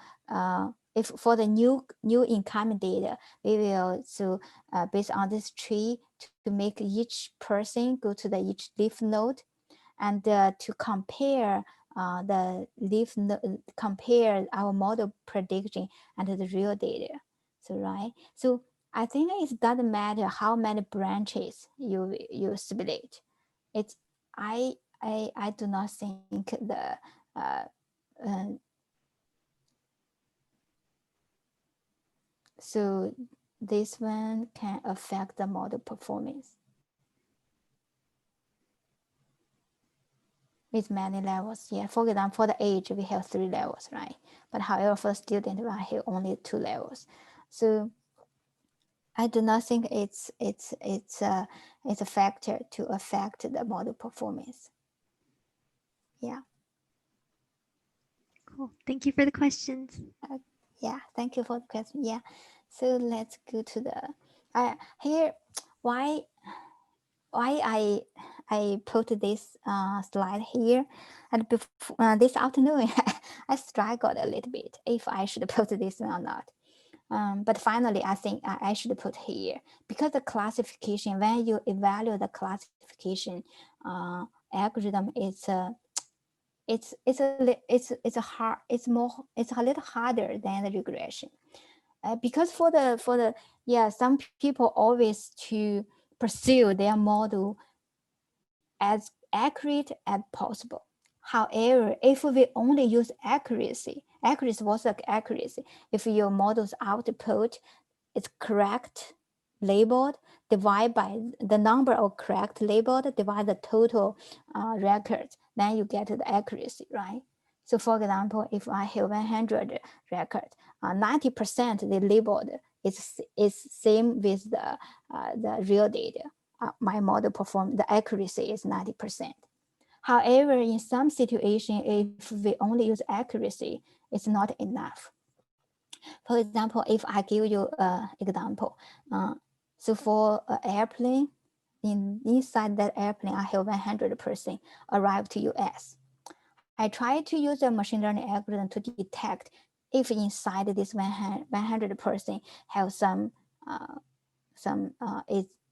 if for the new incoming data, we will, so based on this tree, to make each person go to the each leaf node, and to compare the leaf compare our model prediction and the real data. So right, so I think it doesn't matter how many branches you split. It's I do not think the uh, so this one can affect the model performance with many levels. Yeah, for example, for the age, we have 3 levels, right? But however, for student, we have only 2 levels. So I do not think it's a factor to affect the model performance. Yeah. Cool. Thank you for the questions. Yeah, thank you for the question. Yeah, so let's go to the here. Why I put this slide here, and before, this afternoon I struggled a little bit if I should put this or not. But finally, I think I should put here because the classification, when you evaluate the classification algorithm, it's a little harder than the regression. Because for the some people always to pursue their model as accurate as possible. However, if we only use accuracy what's the accuracy? If your model's output is correct labeled, divide by the number of correct labeled, divide the total records, then you get the accuracy, right? So for example, if I have 100 records, 90% they labeled is same with the real data. My model the accuracy is 90%. However, in some situation, if we only use accuracy, it's not enough. For example, if I give you an example, so for an airplane, inside that airplane, I have 100% arrive to US. I try to use a machine learning algorithm to detect if inside this 100% have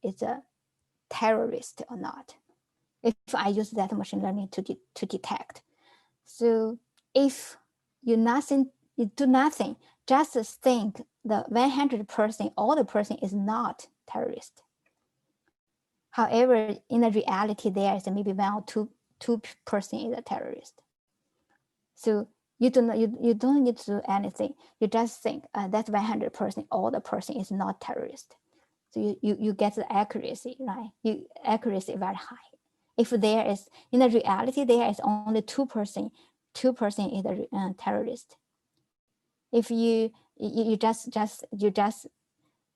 it's a terrorist or not. If I use that machine learning to detect. So if you do nothing, just think the 100%, all the person is not terrorist. However, in the reality, there is maybe 1 or 2% is a terrorist. So you don't need to do anything. You just think that's 100%, all the person is not terrorist. So you get the accuracy, right? Accuracy very high. If there is, in the reality, there is only 2% is a terrorist. If you just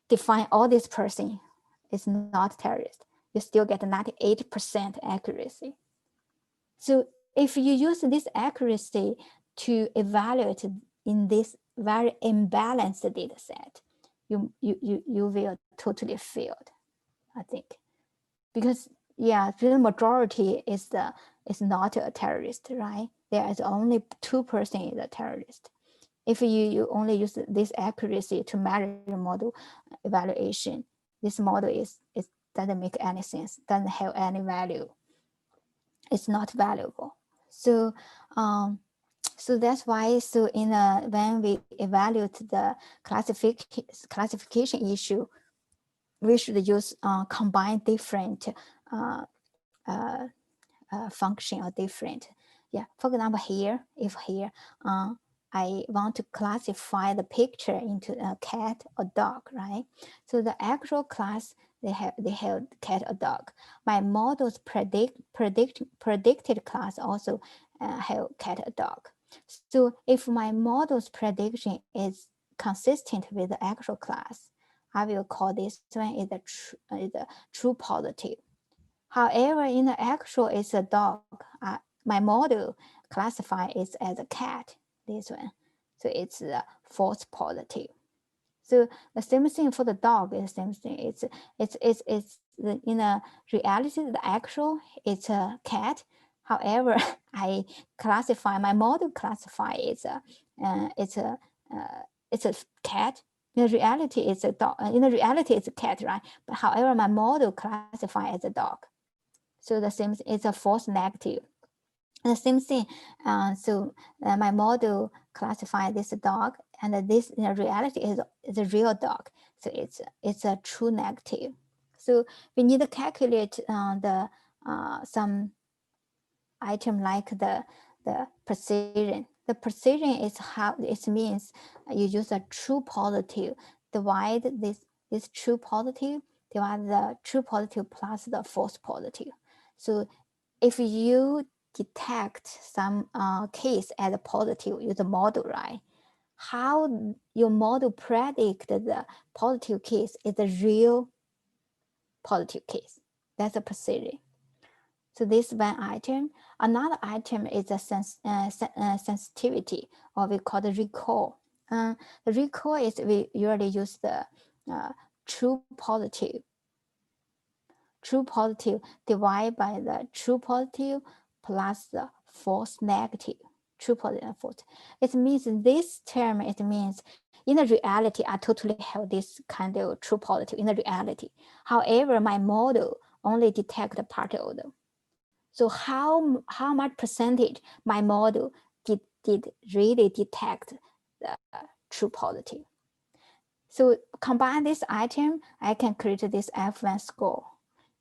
define all this person is not terrorist, you still get 98% accuracy. So if you use this accuracy to evaluate in this very imbalanced data set, you will totally failed, I think. Because the majority is not a terrorist, right? There is only 2% is a terrorist. If you only use this accuracy to measure model evaluation, this model doesn't make any sense, doesn't have any value. It's not valuable. So so that's why when we evaluate the classification issue, we should use combine different function or different. For example, if I want to classify the picture into a cat or dog, right? So the actual class, they have cat or dog. My model's predicted class also have cat or dog. So if my model's prediction is consistent with the actual class, I will call this one is a true positive. However, in the actual, it's a dog. My model classify it as a cat, this one. So it's a false positive. So the same thing for the dog is the same thing. In a reality, the actual, it's a cat. However, I classify, my model classify it's a cat. In reality, it's a dog. In the reality, it's a cat, right? But however, my model classify as a dog. So the same, it's a false negative. The same thing. My model classify this dog, and this in reality is a real dog. So it's a true negative. So we need to calculate some item like the precision. The precision is how it means you use a true positive, divide this true positive, divide the true positive plus the false positive. So if you detect some case as a positive, use a model, right? How your model predict the positive case is a real positive case. That's a precision. So this one item. Another item is a sensitivity, or we call the recall. The recall is we usually use the true positive divided by the true positive plus the false negative. True positive and false. It means this term, it means in the reality, I totally have this kind of true positive in the reality. However, my model only detect part of them. So how much percentage my model did really detect the true positive? So combine this item, I can create this F1 score.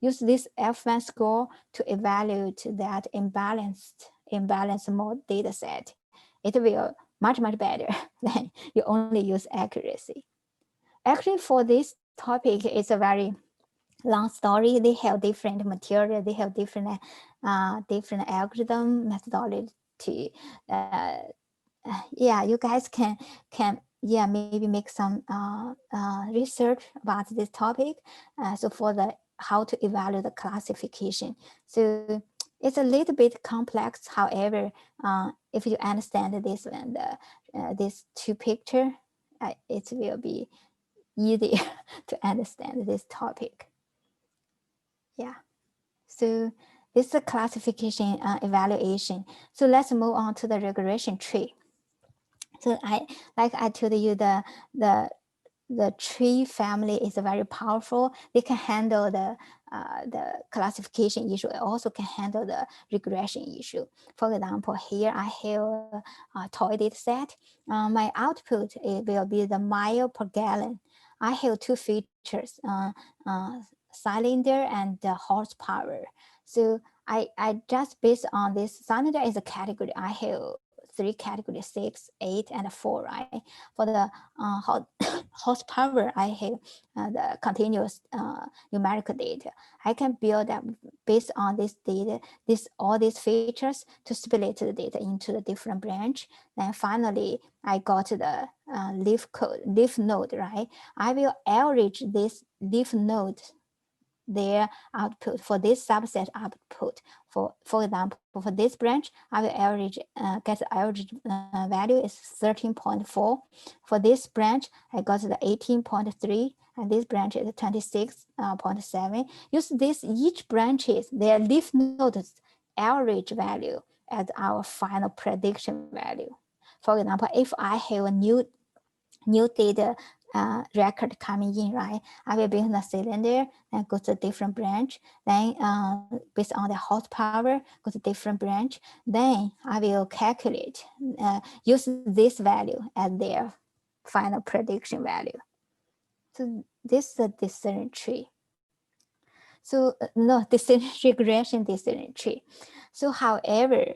Use this F1 score to evaluate that imbalanced mode data set. It will much better than you only use accuracy. Actually, for this topic, it's a very long story. They have different material. They have different algorithm methodology. Yeah, you guys can maybe make some research about this topic. So for the how to evaluate the classification. So it's a little bit complex. However, if you understand this and these two picture, it will be easier to understand this topic. Yeah. So this is a classification evaluation. So let's move on to the regression tree. So I told you the tree family is very powerful. They can handle the classification issue. It also can handle the regression issue. For example, here I have a toy data set. My output will be the mile per gallon. I have two features, cylinder and horsepower. So I just based on this, cylinder is a category. I have three categories, 6, 8, and 4, right? For the horsepower, I have the continuous numerical data. I can build up based on this data, all these features to split the data into the different branch. Then finally, I got the leaf node, right? I will average this leaf node their output for this subset output. For example, for this branch, I will average get the average value is 13.4. For this branch, I got the 18.3, and this branch is 26.7. Use this each branches their leaf nodes average value as our final prediction value. For example, if I have a new data record coming in, right? I will build the cylinder and go to a different branch. Then based on the horsepower, go to different branch. Then I will calculate, use this value as their final prediction value. So this is a decision tree. So no, decision regression decision tree. So however,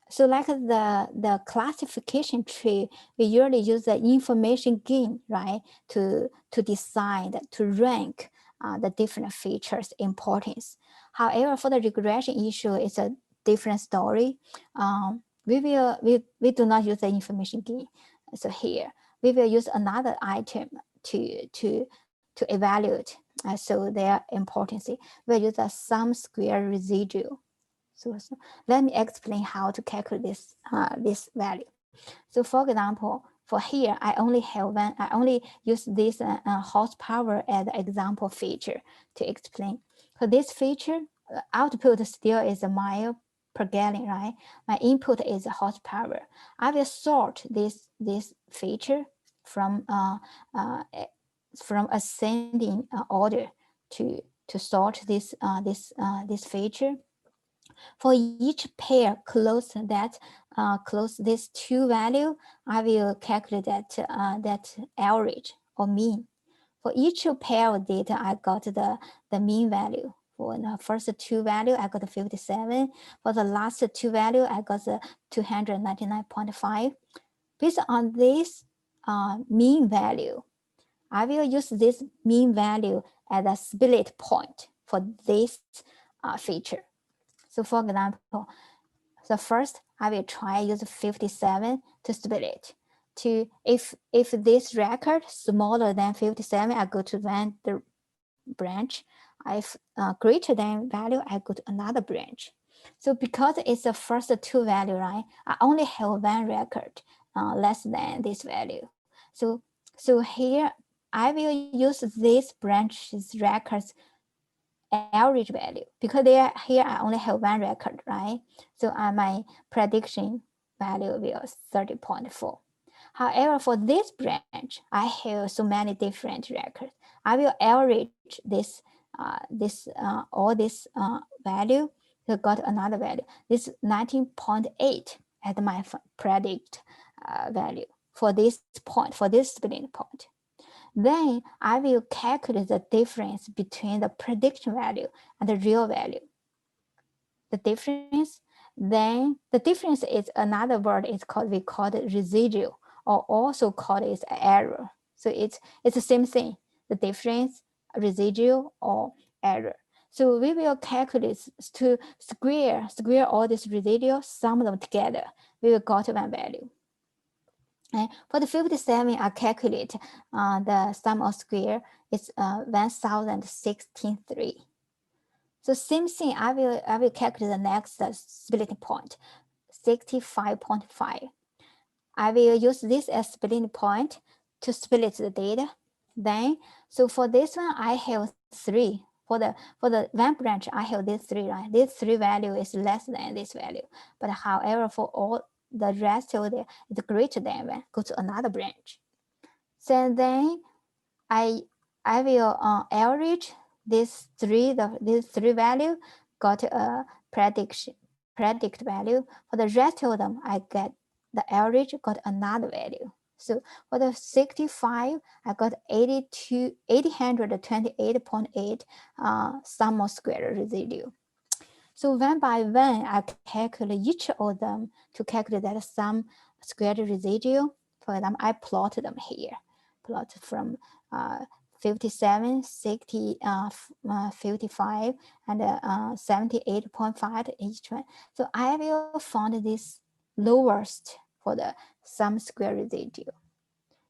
so like the classification tree, we usually use the information gain, right, to decide, to rank the different features importance. However, for the regression issue, it's a different story. We do not use the information gain. So here we will use another item to evaluate. So their importance. We use a sum square residual. So let me explain how to calculate this value. So for example, for here, I only use this horsepower as the example feature to explain. So this feature, output still is a mile per gallon, right? My input is horsepower. I will sort this feature from ascending order to sort this feature. For each pair close this two value, I will calculate that average or mean. For each pair of data, I got the mean value. For the first two value, I got 57. For the last two value, I got 299.5. Based on this mean value, I will use this mean value as a split point for this feature. So for example, the first I will try use 57 to split. If this record smaller than 57, I go to the branch. If greater than value, I go to another branch. So because it's the first two value, right? I only have one record less than this value. So here I will use this branch's records average value because here I only have one record, right? So my prediction value will 30.4. However, for this branch, I have so many different records. I will average all this value to got another value. This 19.8 at my predict value for this point, for this splitting point. Then I will calculate the difference between the prediction value and the real value. The difference, then the difference is another word is called, we call it residual, or also called it error. So it's the same thing, the difference, residual, or error. So we will calculate to square all this residual, sum them together. We will got one value. And for the 57, I calculate the sum of square is 1063. So same thing, I will calculate the next splitting point, 65.5. I will use this as splitting point to split the data. Then, so for this one, I have 3. For the one branch, I have this 3, right? This 3 value is less than this value. But however, for all the rest of it is greater than 1, go to another branch. So then I will average this 3 value, got a predict value. For the rest of them, I get the average, got another value. So for the 65, I got 828.8 sum of square residue. So one by one, I calculate each of them to calculate that sum squared residue. For example, I plot them here. Plot from 57, 60, 55, and 78.5 each one. So I will find this lowest for the sum square residue.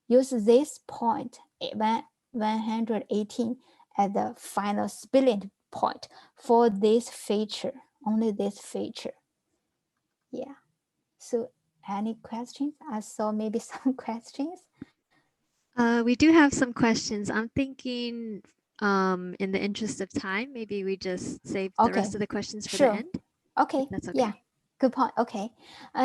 Use this point, 118, as the final split point for this feature, only this feature. Yeah. So any questions? I saw maybe some questions. We do have some questions. I'm thinking in the interest of time, maybe we just save the rest of the questions for the end. Okay. That's okay. Yeah. Good point. Okay.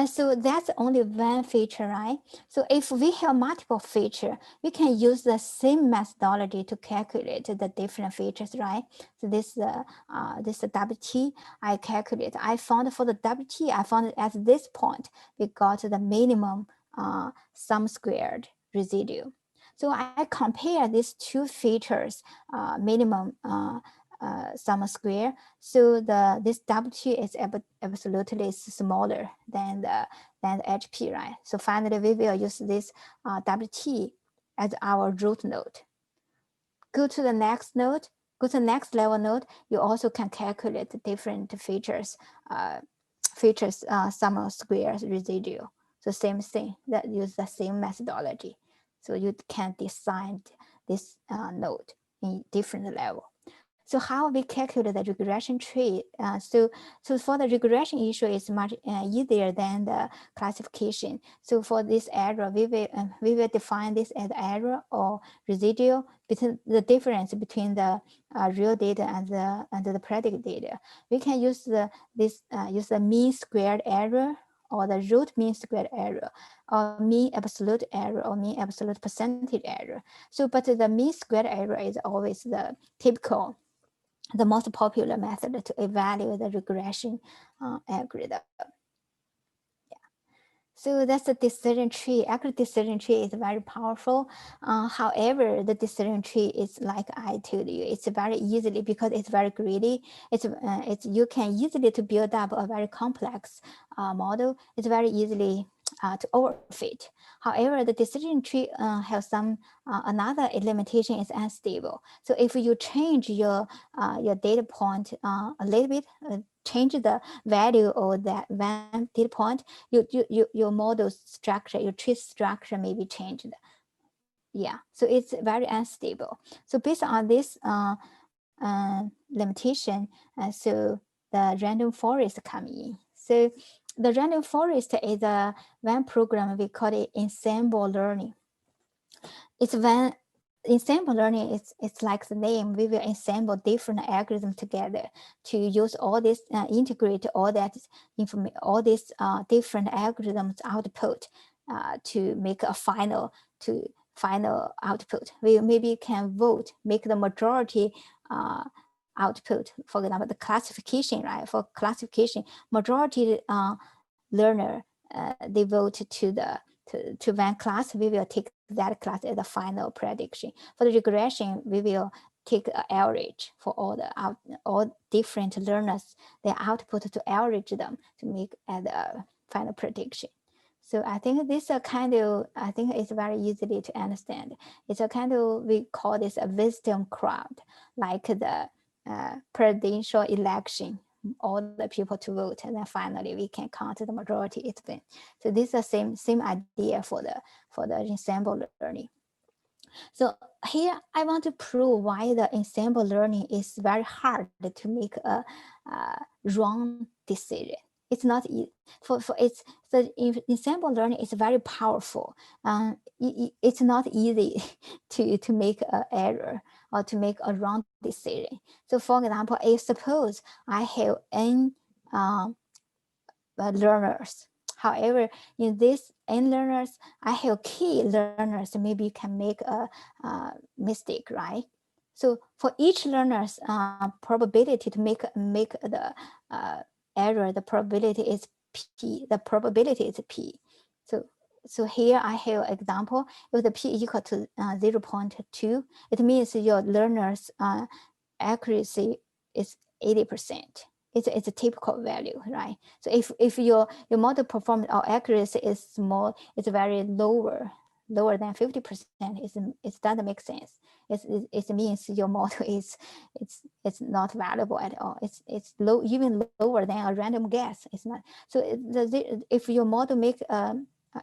So that's only one feature, right? So if we have multiple features, we can use the same methodology to calculate the different features, right? So this WT I calculate. I found for the WT, I found at this point, we got the minimum sum squared residue. So I compare these two features, minimum sum square. So this WT is absolutely smaller than the HP, right? So finally, we will use this WT as our root node. Go to the next node. Go to the next level node. You also can calculate the different features, sum of squares residue. So same thing, that use the same methodology. So you can design this node in different level. So how we calculate the regression tree? So for the regression issue, it's much easier than the classification. So for this error, we will define this as error or residual between the difference between the real data and the predict data. We can use the mean squared error, or the root mean squared error, or mean absolute error, or mean absolute percentage error. So, but the mean squared error is always the typical, the most popular method to evaluate the regression algorithm. Yeah. So that's the decision tree. Actually, decision tree is very powerful. However, the decision tree is like I told you, it's very easily, because it's very greedy. It's you can easily to build up a very complex model. It's very easily to overfit. However, the decision tree has some another limitation is unstable. So if you change your data point a little bit, change the value of that one data point, your model structure, your tree structure may be changed. Yeah, so it's very unstable. So based on this limitation, so the random forest come in. So the random forest is one program we call it ensemble learning. It's when ensemble learning it's like the name, we will ensemble different algorithms together to use all this, integrate all that information, all these different algorithms output to make a final output. We maybe can vote, make the majority output. For example, the classification, right? For classification, majority learner they vote to one class. We will take that class as a final prediction. For the regression, we will take an average for all different learners. Their output to average them to make as a final prediction. So I think this a kind of, I think it's very easily to understand. It's a kind of, we call this a wisdom crowd, like the presidential election, all the people to vote, and then finally we can count the majority, it win. So this is the same idea for the ensemble learning. So here I want to prove why the ensemble learning is very hard to make a wrong decision. It's not for it's the ensemble learning is very powerful. It's not easy to make an error or to make a wrong decision. So for example, if suppose I have n learners. However, in this n learners, I have key learners. Maybe you can make a mistake, right? So for each learner's probability to make the error, the probability is p. The probability is p. So here I have an example. If the p equal to 0.2, it means your learner's accuracy is 80%. It's a typical value, right? So if your model performance or accuracy is small, it's very lower than 50%, it doesn't make sense. It means your model is it's not valuable at all. It's low, even lower than a random guess. It's not. So if your model make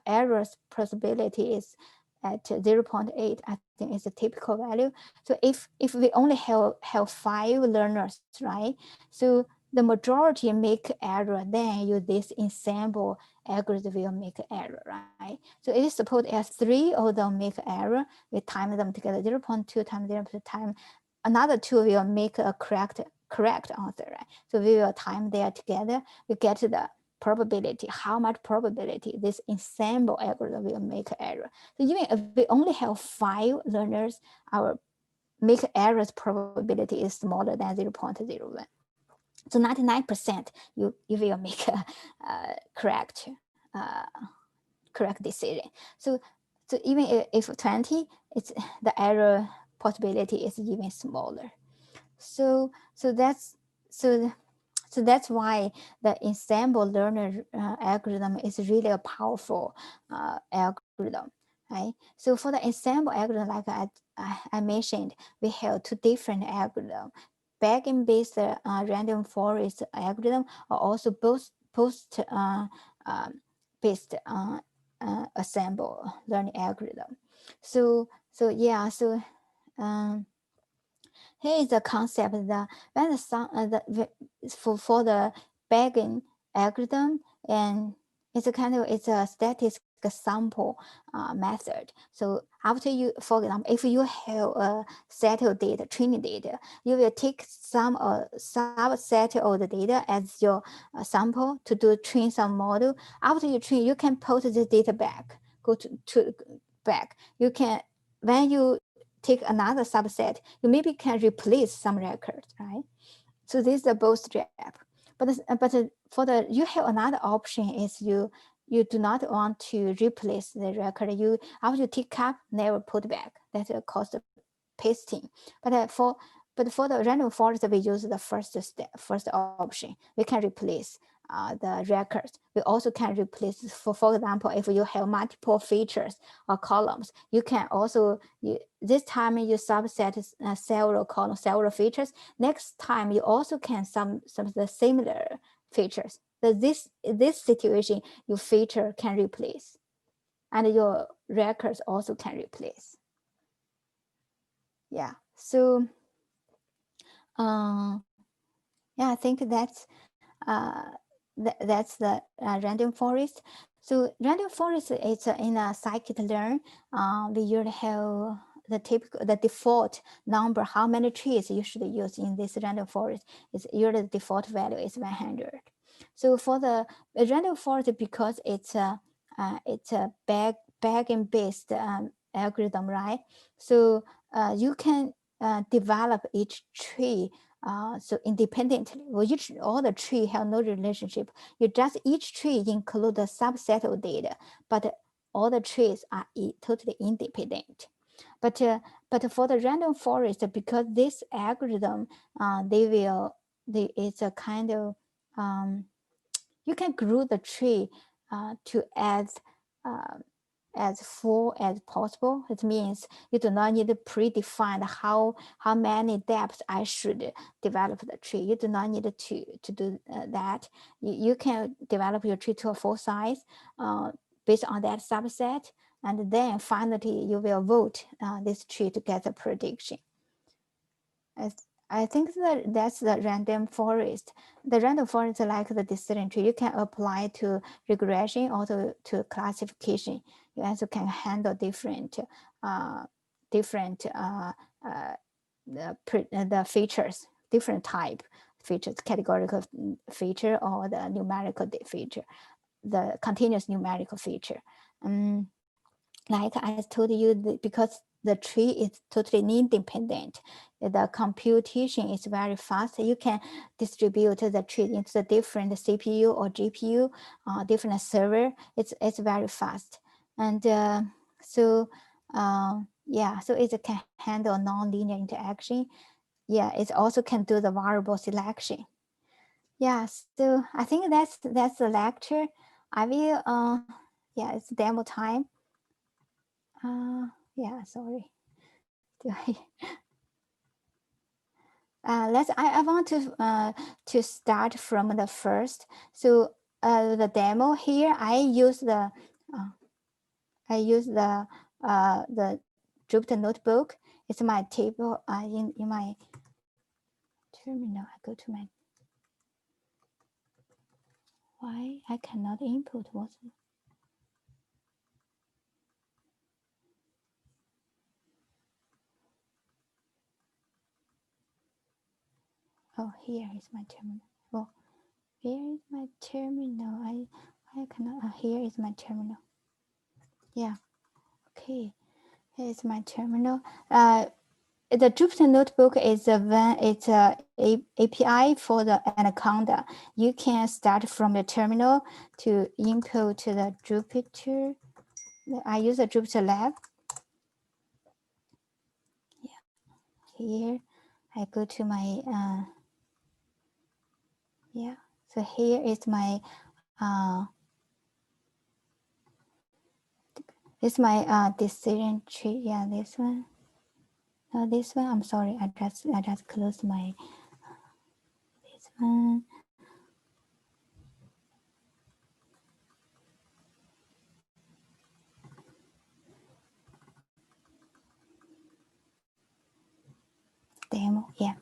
errors possibility is at 0.8, I think it's a typical value. So if we only have 5 learners, right? So the majority make error, then you this ensemble algorithm will make error, right? So it is supposed as 3 of them make error, we time them together, 0.2 times 0.2 time, another 2 will make a correct answer, right? So we will time there together, we get to the probability, how much probability this ensemble algorithm will make error. So even if we only have 5 learners, our make errors probability is smaller than 0.01. So 99% you will make a correct decision. So even if 20, it's the error possibility is even smaller. So that's why the ensemble learner algorithm is really a powerful algorithm, right? So for the ensemble algorithm, like I mentioned, we have 2 different algorithms. Back-end-based random forest algorithm are also both post based ensemble learning algorithm. So yeah, so here is the concept that when for the back-end algorithm, and it's a statistical sample method. So after you, for example, if you have a set of data, training data, you will take some subset of the data as your sample to train some model. After you train, you can put the data back, go to back. You can, when you take another subset, you maybe can replace some records, right? So this is a bootstrap. But for the, you have another option is you do not want to replace the record. You after you take up, never put back. That's a cost of pasting. But for the random forest, we use the first option. We can replace the records. We also can replace, for example, if you have multiple features or columns, you can also, this time you subset several columns, several features. Next time you also can some of the similar features. So this situation, your feature can replace, and your records also can replace. Yeah. So Yeah, I think that's that's the random forest. So random forest is in a scikit-learn. We usually have the default number, how many trees you should use in this random forest. Is usually the default value is 100. So for the random forest, because it's a backend based algorithm, right? So you can develop each tree so independently. Well, all the tree have no relationship. You just each tree include a subset of data, but all the trees are totally independent. But for the random forest, because this algorithm, it's a kind of you can group the tree to as full as possible. It means you do not need to predefine how many depths I should develop the tree. You do not need to do that. You can develop your tree to a full size based on that subset, and then finally you will vote this tree to get a prediction. I think that's the random forest. The random forest is like the decision tree. You can apply to regression or to classification. You also can handle different the features, different type features, categorical feature or the numerical feature, the continuous numerical feature. Like I told you, because the tree is totally independent, the computation is very fast. You can distribute the tree into the different CPU or GPU, different server. It's very fast, and so it can handle non-linear interaction. Yeah, it also can do the variable selection. Yeah, so I think that's the lecture. I will it's demo time. Yeah, sorry. I want to start from the first. So the demo here, I use the Jupyter notebook. It's my table in my terminal. I go to my, why I cannot input what's oh, here is my terminal. Oh, here is my terminal. I cannot. Here is my terminal. Yeah. Okay. Here's my terminal. The Jupyter Notebook is a API for the Anaconda. You can start from the terminal to input to the Jupyter. I use a Jupyter Lab. Yeah. Here, I go to my yeah. So here is my decision tree. Yeah, this one. This one. I'm sorry. I just closed my this one. Demo. Yeah,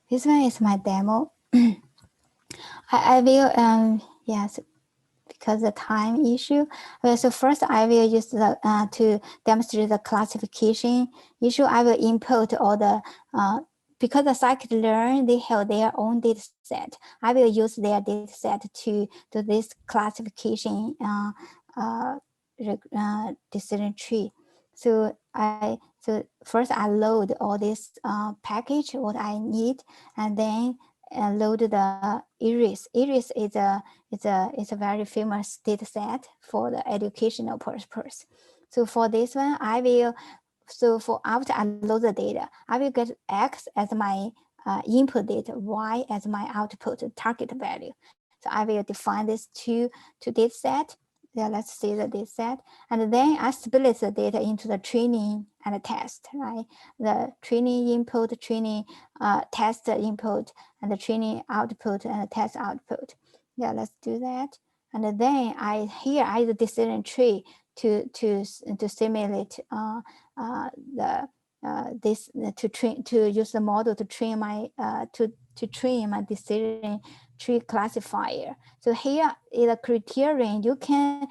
this one is my demo. I will yes, because the time issue. Well, so first I will use the to demonstrate the classification issue. I will input all the because the scikit-learn, they have their own data set. I will use their data set to do this classification decision tree. So first I load all this package what I need, and then load the Iris. Iris is a very famous data set for the educational purpose. So for this one, I will, so for after I load the data, I will get X as my input data, Y as my output target value. So I will define this two data set. Yeah, let's see the data set. And then I split the data into the training and the test, right? The training input, training test input, and the training output and the test output. Yeah, let's do that. And then I use the decision tree to simulate the this to use the model to train my to train my decision tree classifier. So here is a criterion you can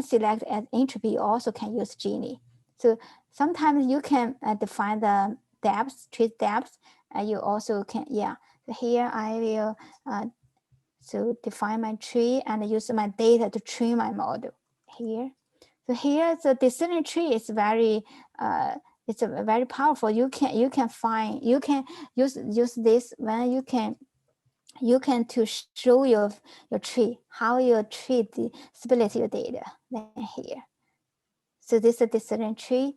select as entropy. You also can use Gini. So sometimes you can define the depth, tree depth, and you also can, yeah. So here I will so define my tree and use my data to train my model here. So here the decision tree is very it's a very powerful. You can use this when you can to show your tree, how your tree split your data then here. So this is a decision tree.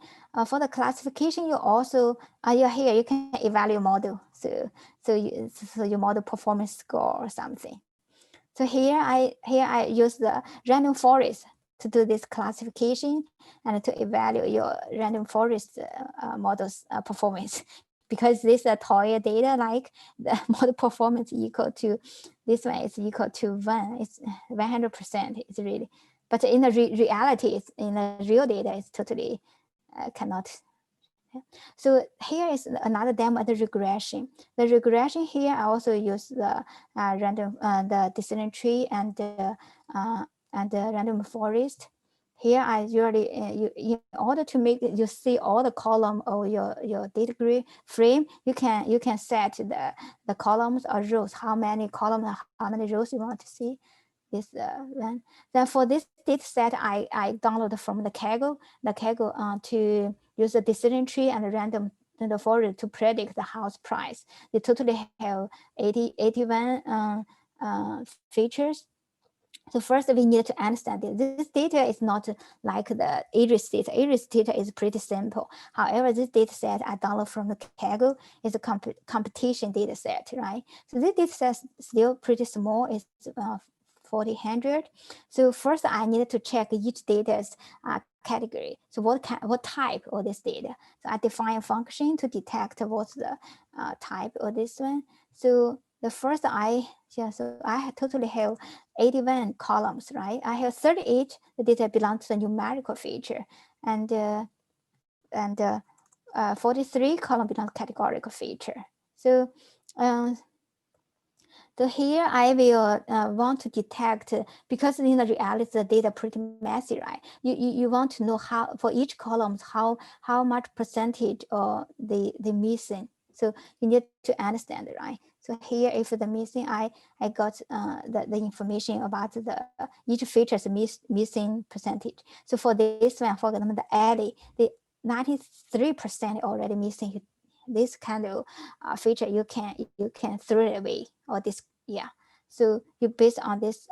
For the classification, you also here you can evaluate model. So your model performance score or something. So here I use the random forest to do this classification and to evaluate your random forest model's performance, because this toy data, like the model performance equal to this one is equal to 1. It's 100%. It's really, but in the reality, it's in the real data, it's totally cannot. So here is another demo of the regression. The regression here, I also use the random, the decision tree and the random forest. Here I usually, in order to make it, you see all the column of your data frame, you can set the columns or rows, how many columns, how many rows you want to see. This one. Then for this data set, I download from the Kaggle to use the decision tree and the random forest to predict the house price. They totally have 81 features. So first we need to understand it. This data is not like the Aries data. Aries data is pretty simple. However, this data set I download from the Kaggle is a competition data set, right? So this data set is still pretty small. It's 4,000. So first I needed to check each data's category. So what type of this data? So I define a function to detect what's the type of this one. So the first so I totally have 81 columns, right? I have 38 the data belong to the numerical feature, and 43 column belong to categorical feature. So so here I will want to detect, because in the reality the data pretty messy, right? You want to know how for each column how much percentage the missing. So you need to understand it, right? So here, if the missing, I got the information about the each feature's missing percentage. So for this one, for example, the alley, the 93% already missing. This kind of feature you can throw it away, or this, yeah. So you based on this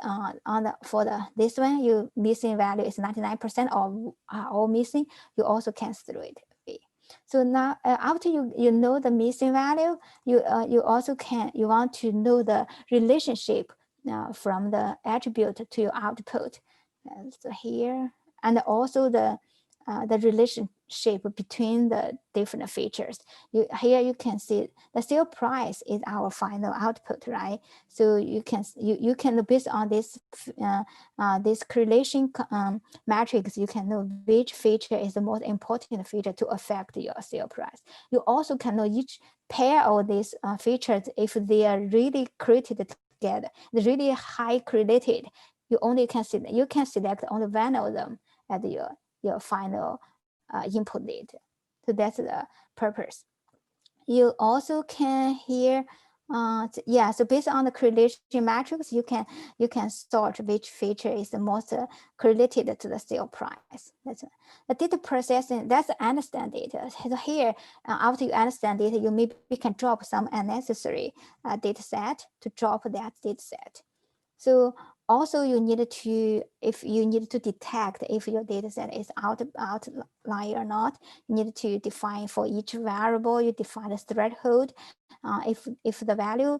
this one, you missing value is 99% or all missing, you also can throw it away. So now after you know the missing value, you also you want to know the relationship from the attribute to your output. So here, and also the relationship between the different features. Here you can see the sale price is our final output, right? So you can based on this this correlation matrix, you can know which feature is the most important feature to affect your sale price. You also can know each pair of these features, if they are really created together, they're really high correlated. You can select only one of them as your final input data. So that's the purpose. You also can here, so based on the correlation matrix, you can sort which feature is the most correlated to the sale price. That's the data processing. That's understand data. So here, after you understand data, you maybe can drop some unnecessary data set to drop that data set. So also you need to, if you need to detect if your data set is outlier or not, you need to define for each variable, you define a threshold. If the value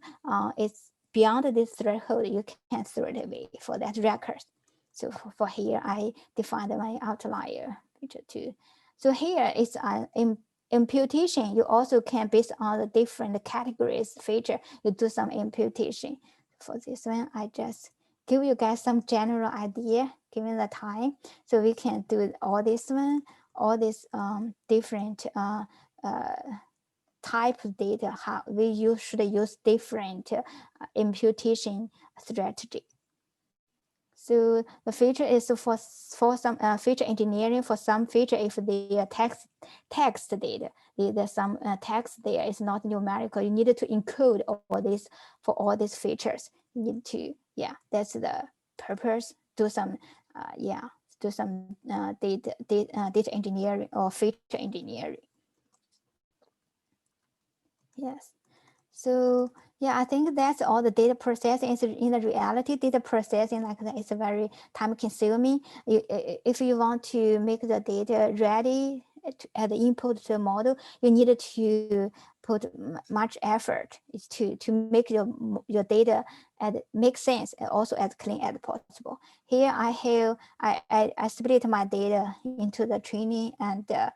is beyond this threshold, you can throw it away for that record. So for here, I defined my outlier feature too. So here is an imputation. You also can, based on the different categories feature, you do some imputation. For this one, I just give you guys some general idea given the time, so we can do all this one, all these different type of data, how we should use different imputation strategy. So the feature is for some feature engineering. For some feature, if they are text data, there's some text there is not numerical. You need to encode all this for all these features. You need to, yeah, that's the purpose. Do some data engineering or feature engineering. Yes. So yeah, I think that's all the data processing is in the reality. Data processing like that is very time consuming. If you want to make the data ready at the input to the model, you need to put much effort to make your data make sense and also as clean as possible. Here I split my data into the training and the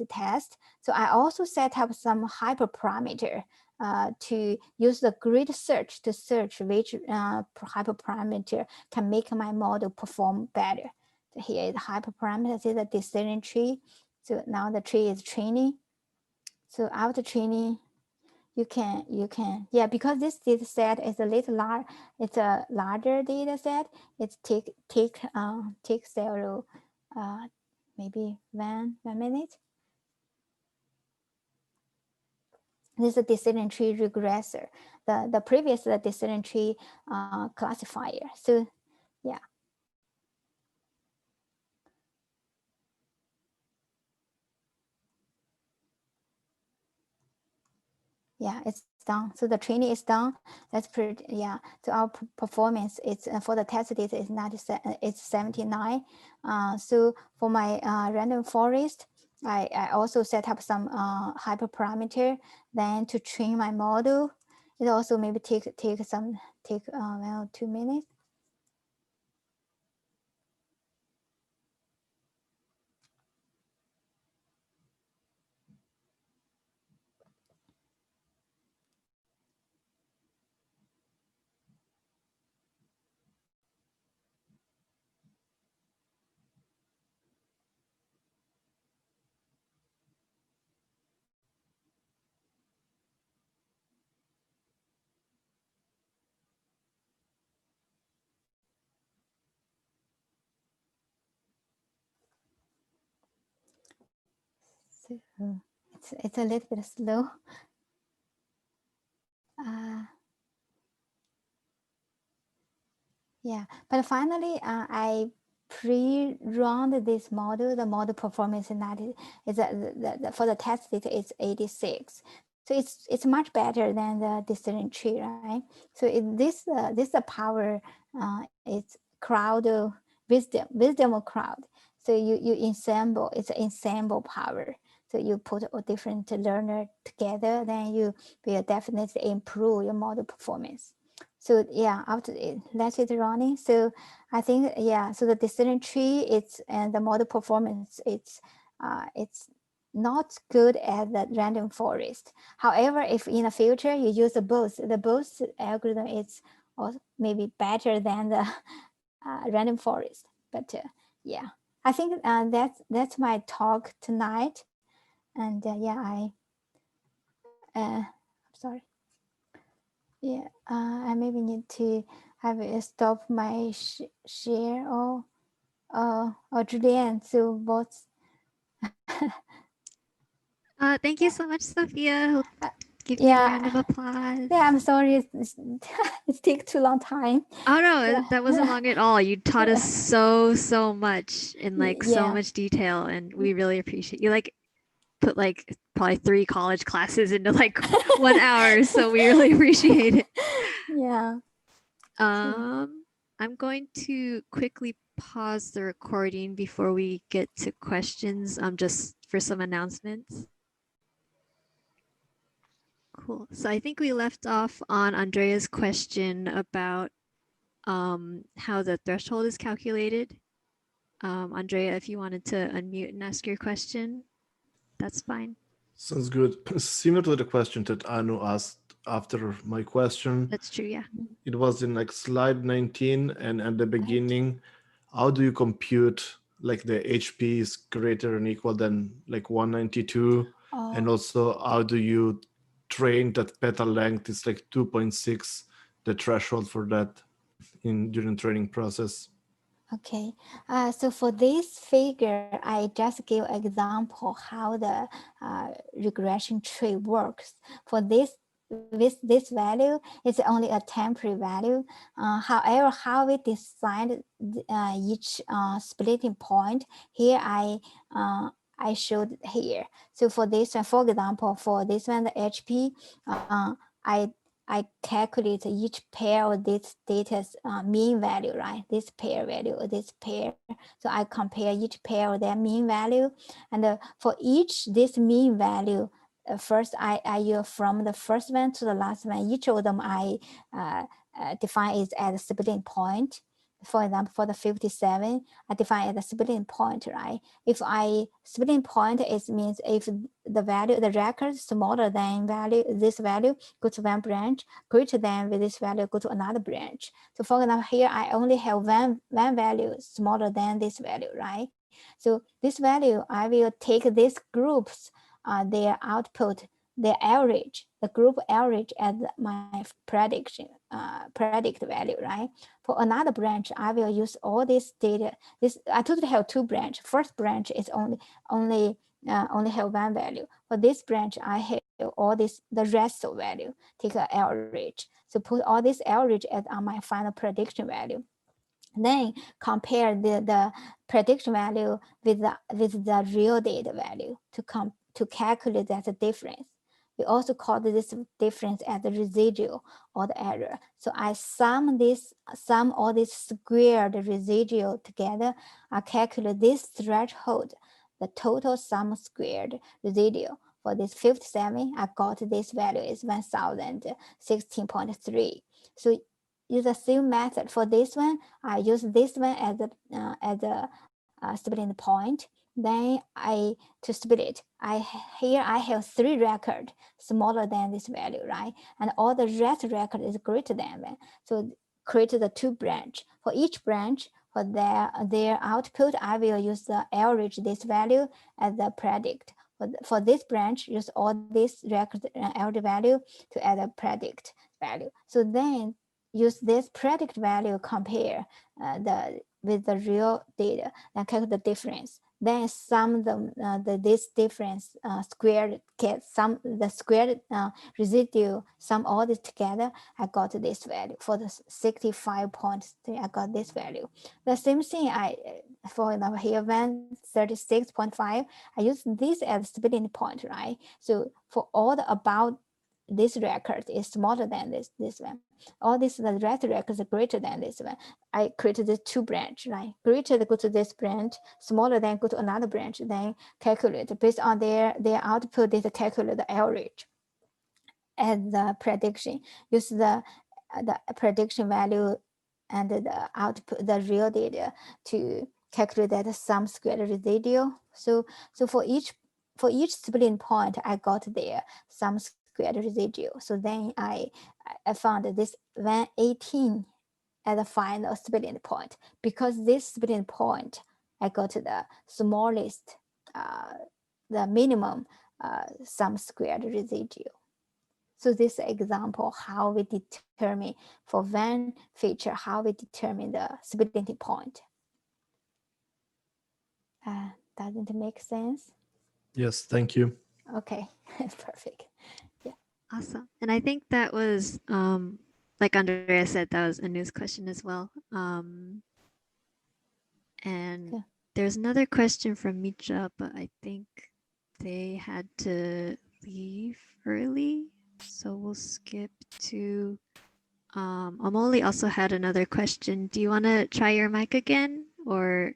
test. So I also set up some hyperparameter to use the grid search to search which hyperparameter can make my model perform better. So here is hyperparameter, this is the decision tree. So now the tree is training. So after training, you can, yeah, because this data set is a little large, it's a larger data set. It take several, maybe one minute. This is a decision tree regressor, the previous decision tree classifier. So yeah. Yeah, it's done. So the training is done. That's pretty, yeah. So our performance, it's for the test data is 97, it's 79. So for my random forest, I also set up some hyperparameter. Then to train my model, it also maybe take well, 2 minutes. So it's a little bit slow. Yeah, but finally, I pre-run this model. The model performance is 90. For the test data, it's 86. So it's much better than the decision tree, right? So this power, it's crowd wisdom of crowd. So you ensemble, it's an ensemble power. So you put a different learner together, then you will definitely improve your model performance. So yeah, after it, let it running. So I think, yeah, so the decision tree, and the model performance, it's not good at the random forest. However, if in the future you use the both algorithm, it's also maybe better than the random forest. But yeah, I think that's my talk tonight. And yeah, sorry. Yeah, I maybe need to have it stop my share or Julianne. So what's Thank you so much, Sophia. Give you a yeah, round of applause. yeah, I'm sorry, it takes too long time. Oh no, Yeah. that wasn't long at all. You taught us so much in like so Yeah. much detail, and we really appreciate you. Like put like probably 3 college classes into like 1 hour, so we really appreciate it. Yeah. I'm going to quickly pause the recording before we get to questions, just for some announcements. Cool. So I think we left off on Andrea's question about how the threshold is calculated. Andrea, if you wanted to unmute and ask your question, that's fine. Sounds good. Similar to the question that Anu asked after my question. That's true, yeah. It was in like slide 19, and at the beginning, how do you compute like the HP is greater than equal than like 192? And also, how do you train that beta length? It's like 2.6, the threshold for that during training process. Okay, so for this figure, I just give example how the regression tree works. For this, with this value, it's only a temporary value. However, how we decide each splitting point, here I showed here. So for this one, for example, for this one, the HP, I calculate each pair of this data's mean value, right? This pair value or this pair. So I compare each pair of their mean value. And for each this mean value, first I use from the first one to the last one. Each of them I define is at a splitting point. For example, for the 57, I define as a splitting point, right? If I splitting point, it means if the value, the record smaller than value, this value go to one branch, greater than with this value go to another branch. So for example, here I only have one value smaller than this value, right? So this value, I will take these groups, their output, their average, the group average as my prediction, predict value, right? For another branch, I will use all this data. This I totally have two branch. First branch is only have one value. For this branch, I have all this, the rest of value, take an average. So put all this average as on my final prediction value. Then compare the prediction value with the real data value to calculate that difference. We also call this difference as the residual or the error. So I sum all this squared residual together. I calculate this threshold, the total sum squared residual. For this 57, I got this value is 1016.3. So use the same method for this one. I use this one as a splitting point. Then to split, here I have 3 records smaller than this value, right? And all the rest record is greater than one. So create the 2 branch. For each branch, for their output, I will use the average this value as the predict. For this branch, use all this record average value to add a predict value. So then use this predict value compare with the real data and calculate the difference. Then sum this difference squared, get sum the squared residue, sum all this together. I got this value for the 65.3. I got this value. The same thing for example here 136.5. I use this as splitting point, right? So for all the about this record is smaller than this one. All this the rest records are greater than this one. I created the 2 branch, right? Greater go to this branch, smaller than go to another branch. Then calculate based on their output. They calculate the average and the prediction. Use the prediction value and the output, the real data to calculate that sum squared residual. So for each splitting point, I got their sum squared residual. So then I found this 118 as a final splitting point. Because this splitting point, I got the smallest, the minimum sum squared residual. So this example, how we determine for one feature, how we determine the splitting point. Doesn't it make sense? Yes, thank you. Okay, perfect. Yeah. Awesome. And I think that was, like Andrea said, that was a news question as well. And Yeah. there's another question from Mitra, but I think they had to leave early. So we'll skip to, Amoli also had another question. Do you want to try your mic again or?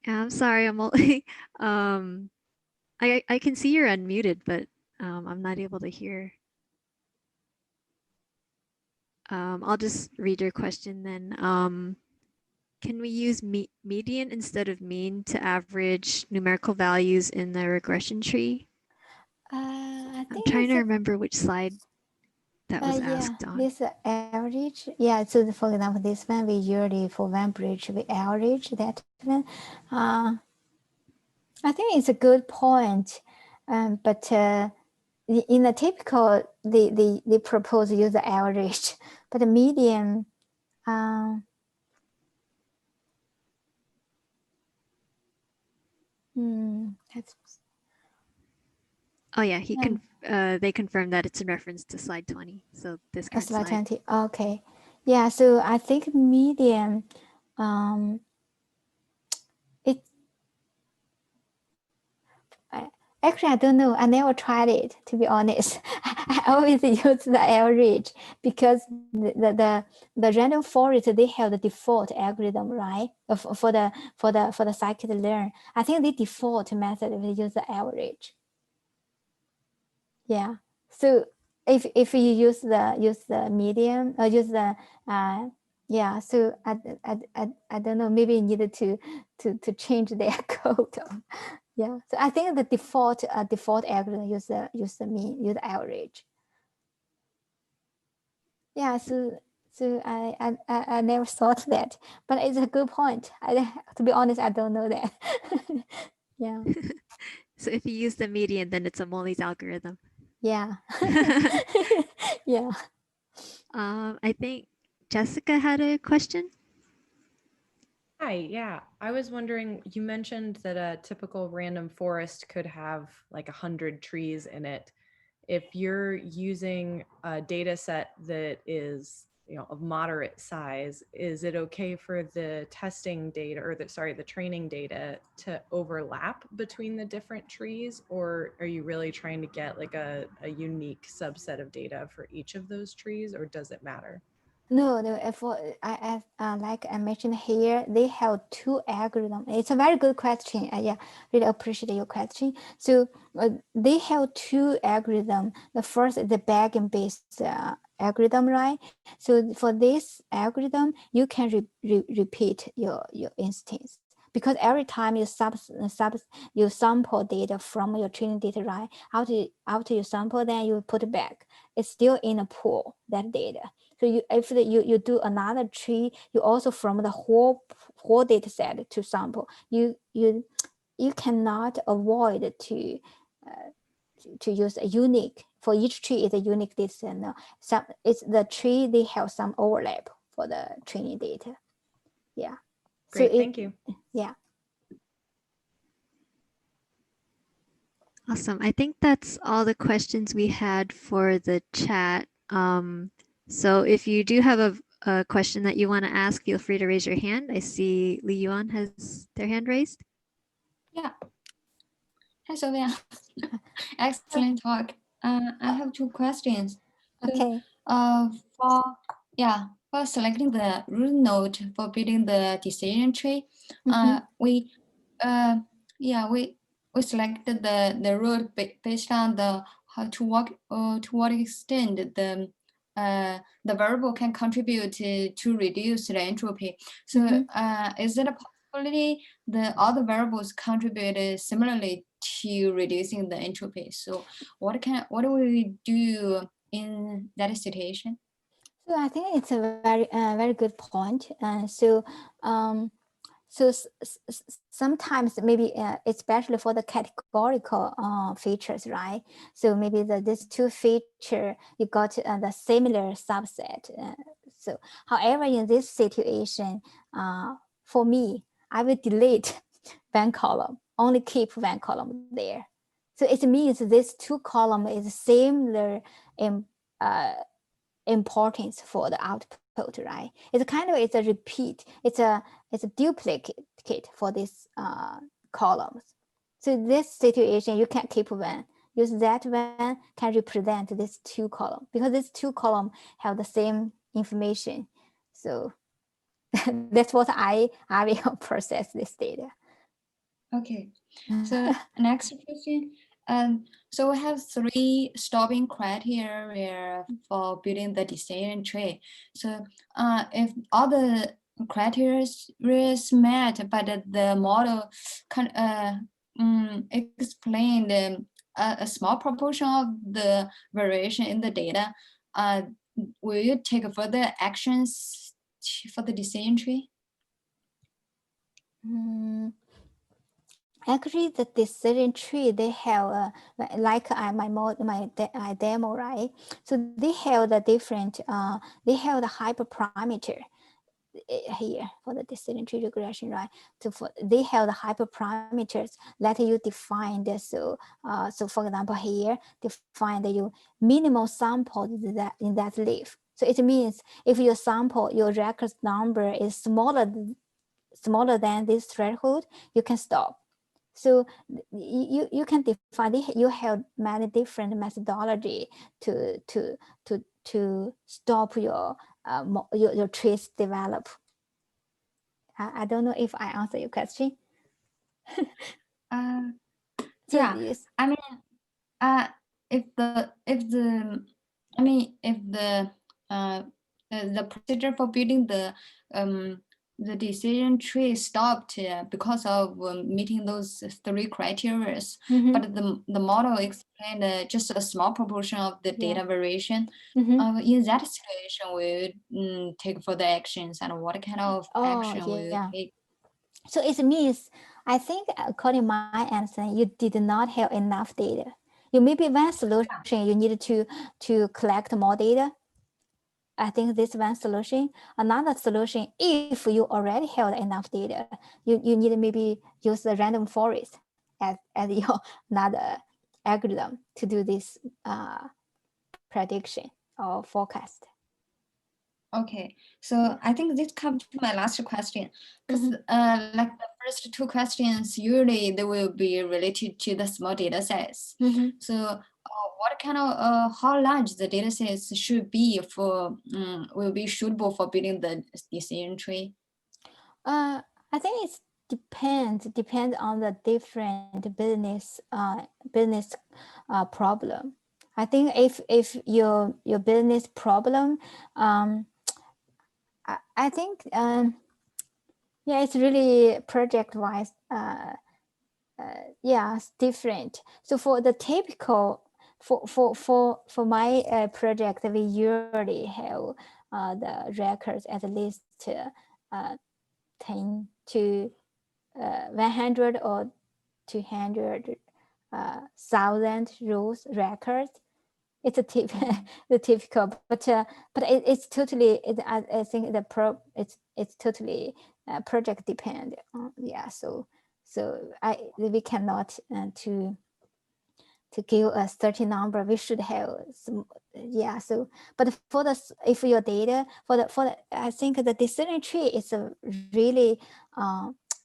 I'm sorry, Amoli. I can see you're unmuted, but I'm not able to hear. I'll just read your question then. Can we use median instead of mean to average numerical values in the regression tree? I I'm think trying it's to remember which slide that was Yeah, asked on. this average. Yeah, so for example, this one we usually for one bridge we average that one. I think it's a good point, but in the typical they propose use the average, but the median. That's Oh yeah, they confirmed that it's in reference to slide 20. So this current slide slide. 20. Okay, yeah. So I think median. Actually, I don't know. I never tried it, to be honest. I always use the average because the random forest, they have the default algorithm, right? For the scikit-learn. I think the default method we use the average. Yeah. So if you use the median or use the yeah. So I don't know. Maybe you needed to change their code. Yeah, so I think the default algorithm use the mean, use the average. Yeah, so I never thought that, but it's a good point. To be honest, I don't know that. Yeah. So if you use the median, then it's a Molly's algorithm. Yeah. Yeah. I think Jessica had a question. Hi, yeah. I was wondering, you mentioned that a typical random forest could have like 100 trees in it. If you're using a data set that is, of moderate size, is it okay for the testing data or the training data to overlap between the different trees? Or are you really trying to get like a unique subset of data for each of those trees, or does it matter? No, for like I mentioned here, they have two algorithms. It's a very good question. Yeah, really appreciate your question. So they have two algorithms. The first is the bagging-based algorithm, right? So for this algorithm, you can repeat your instance, because every time you sample data from your training data, right? After you sample, then you put it back. It's still in a pool, that data. So if you do another tree, you also from the whole data set to sample. You cannot avoid to use a unique, for each tree is a unique data set. No, it's the tree, they have some overlap for the training data. Yeah. Great, thank you. Yeah. Awesome. I think that's all the questions we had for the chat. So if you do have a question that you want to ask, feel free to raise your hand. I see Li Yuan has their hand raised. Yeah. Hi, Sophia. Excellent talk. I have two questions. Okay. For selecting the root node for building the decision tree, we selected the root based on the to what extent the variable can contribute to reduce the entropy. So is it a possibility the other variables contribute similarly to reducing the entropy? So what do we do in that situation? So I think it's a very good point. Sometimes maybe especially for the categorical features, right? So maybe this two feature you got the similar subset. So however, in this situation, for me, I will delete one column, only keep one column there. So it means this two column is similar in importance for the output, right? It's a repeat. It's a duplicate for these columns. So this situation, you can't keep one. Use that one can represent this two column, because this two column have the same information. So that's what I will process this data. Okay. So next question. So we have three stopping criteria for building the decision tree. So if all the criteria is met, but the model can explain a small proportion of the variation in the data, will you take further actions for the decision tree? Actually, the decision tree, they have like my demo, right? So they have the different they have the hyperparameter here for the decision tree regression, right? So they have the hyperparameters that you define this. So so for example here, define that you minimal sample in that leaf. So it means if your sample, your records number is smaller than this threshold, you can stop. So you can define, you have many different methodology to stop your trees develop. I don't know if I answer your question. Yeah, yes. I mean, if the procedure for building the decision tree stopped because of meeting those 3 criteria, but the model explained just a small proportion of the data variation. In that situation, we take further actions, and what kind of action will you take? So it means, I think according to my understanding, you did not have enough data. You maybe one solution, you needed to collect more data. I think this one solution. Another solution, if you already have enough data, you need to maybe use the random forest as your another algorithm to do this prediction or forecast. Okay, so I think this comes to my last question, because like the first 2 questions, usually they will be related to the small data sets. So what kind of how large the data sets should be for will be suitable for building the decision tree? I think it depends on the different business problem. I think if your business problem, I think yeah, it's really project wise. Yeah, it's different. So for the typical for my project, we usually have the records at least 10 to 100 or 200 thousand rows records. It's a the typical, but it's totally. I think it's totally project depend. Yeah, so we cannot to give a certain number. We should have some, yeah. So, but for the if your data for the I think the decision tree is a really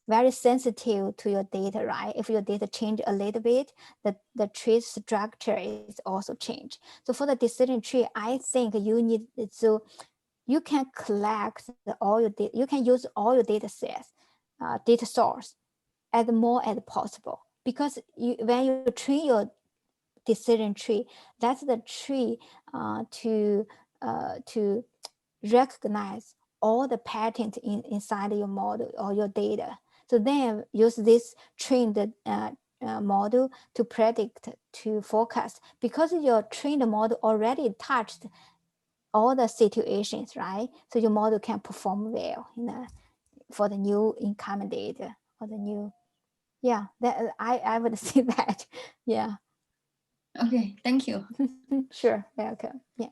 very sensitive to your data, right? If your data change a little bit, the tree structure is also change. So for the decision tree, I think you need, so you can collect all your data, you can use all your data sets, data source as more as possible, because when you train your decision tree, that's the tree to recognize all the patterns inside your model or your data. So then use this trained model to predict, to forecast, because your trained model already touched all the situations, right? So your model can perform well for the new incoming data or the new, yeah, that I would say that, yeah. Okay, thank you. Sure, welcome. Yeah.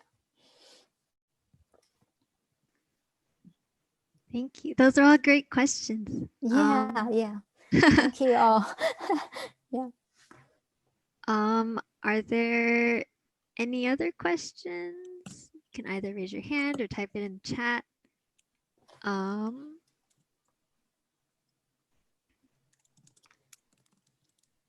Thank you. Those are all great questions. Yeah, yeah. Thank you all. Yeah. Are there any other questions? You can either raise your hand or type it in chat.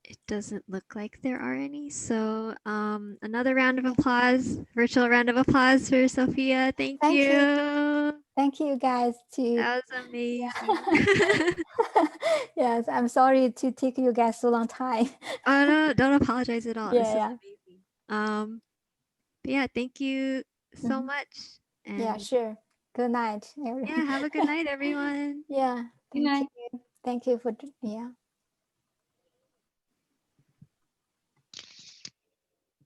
It doesn't look like there are any. So another round of applause, virtual round of applause for Sophia. Thank you. Thank you guys too. That was amazing. Yeah. Yes, I'm sorry to take you guys so long time. Oh no, don't apologize at all. Yeah, this yeah. is amazing. But yeah, thank you so much. And yeah, sure. Good night, everyone. yeah, have a good night, everyone. Yeah, Good night. Thank you for, yeah.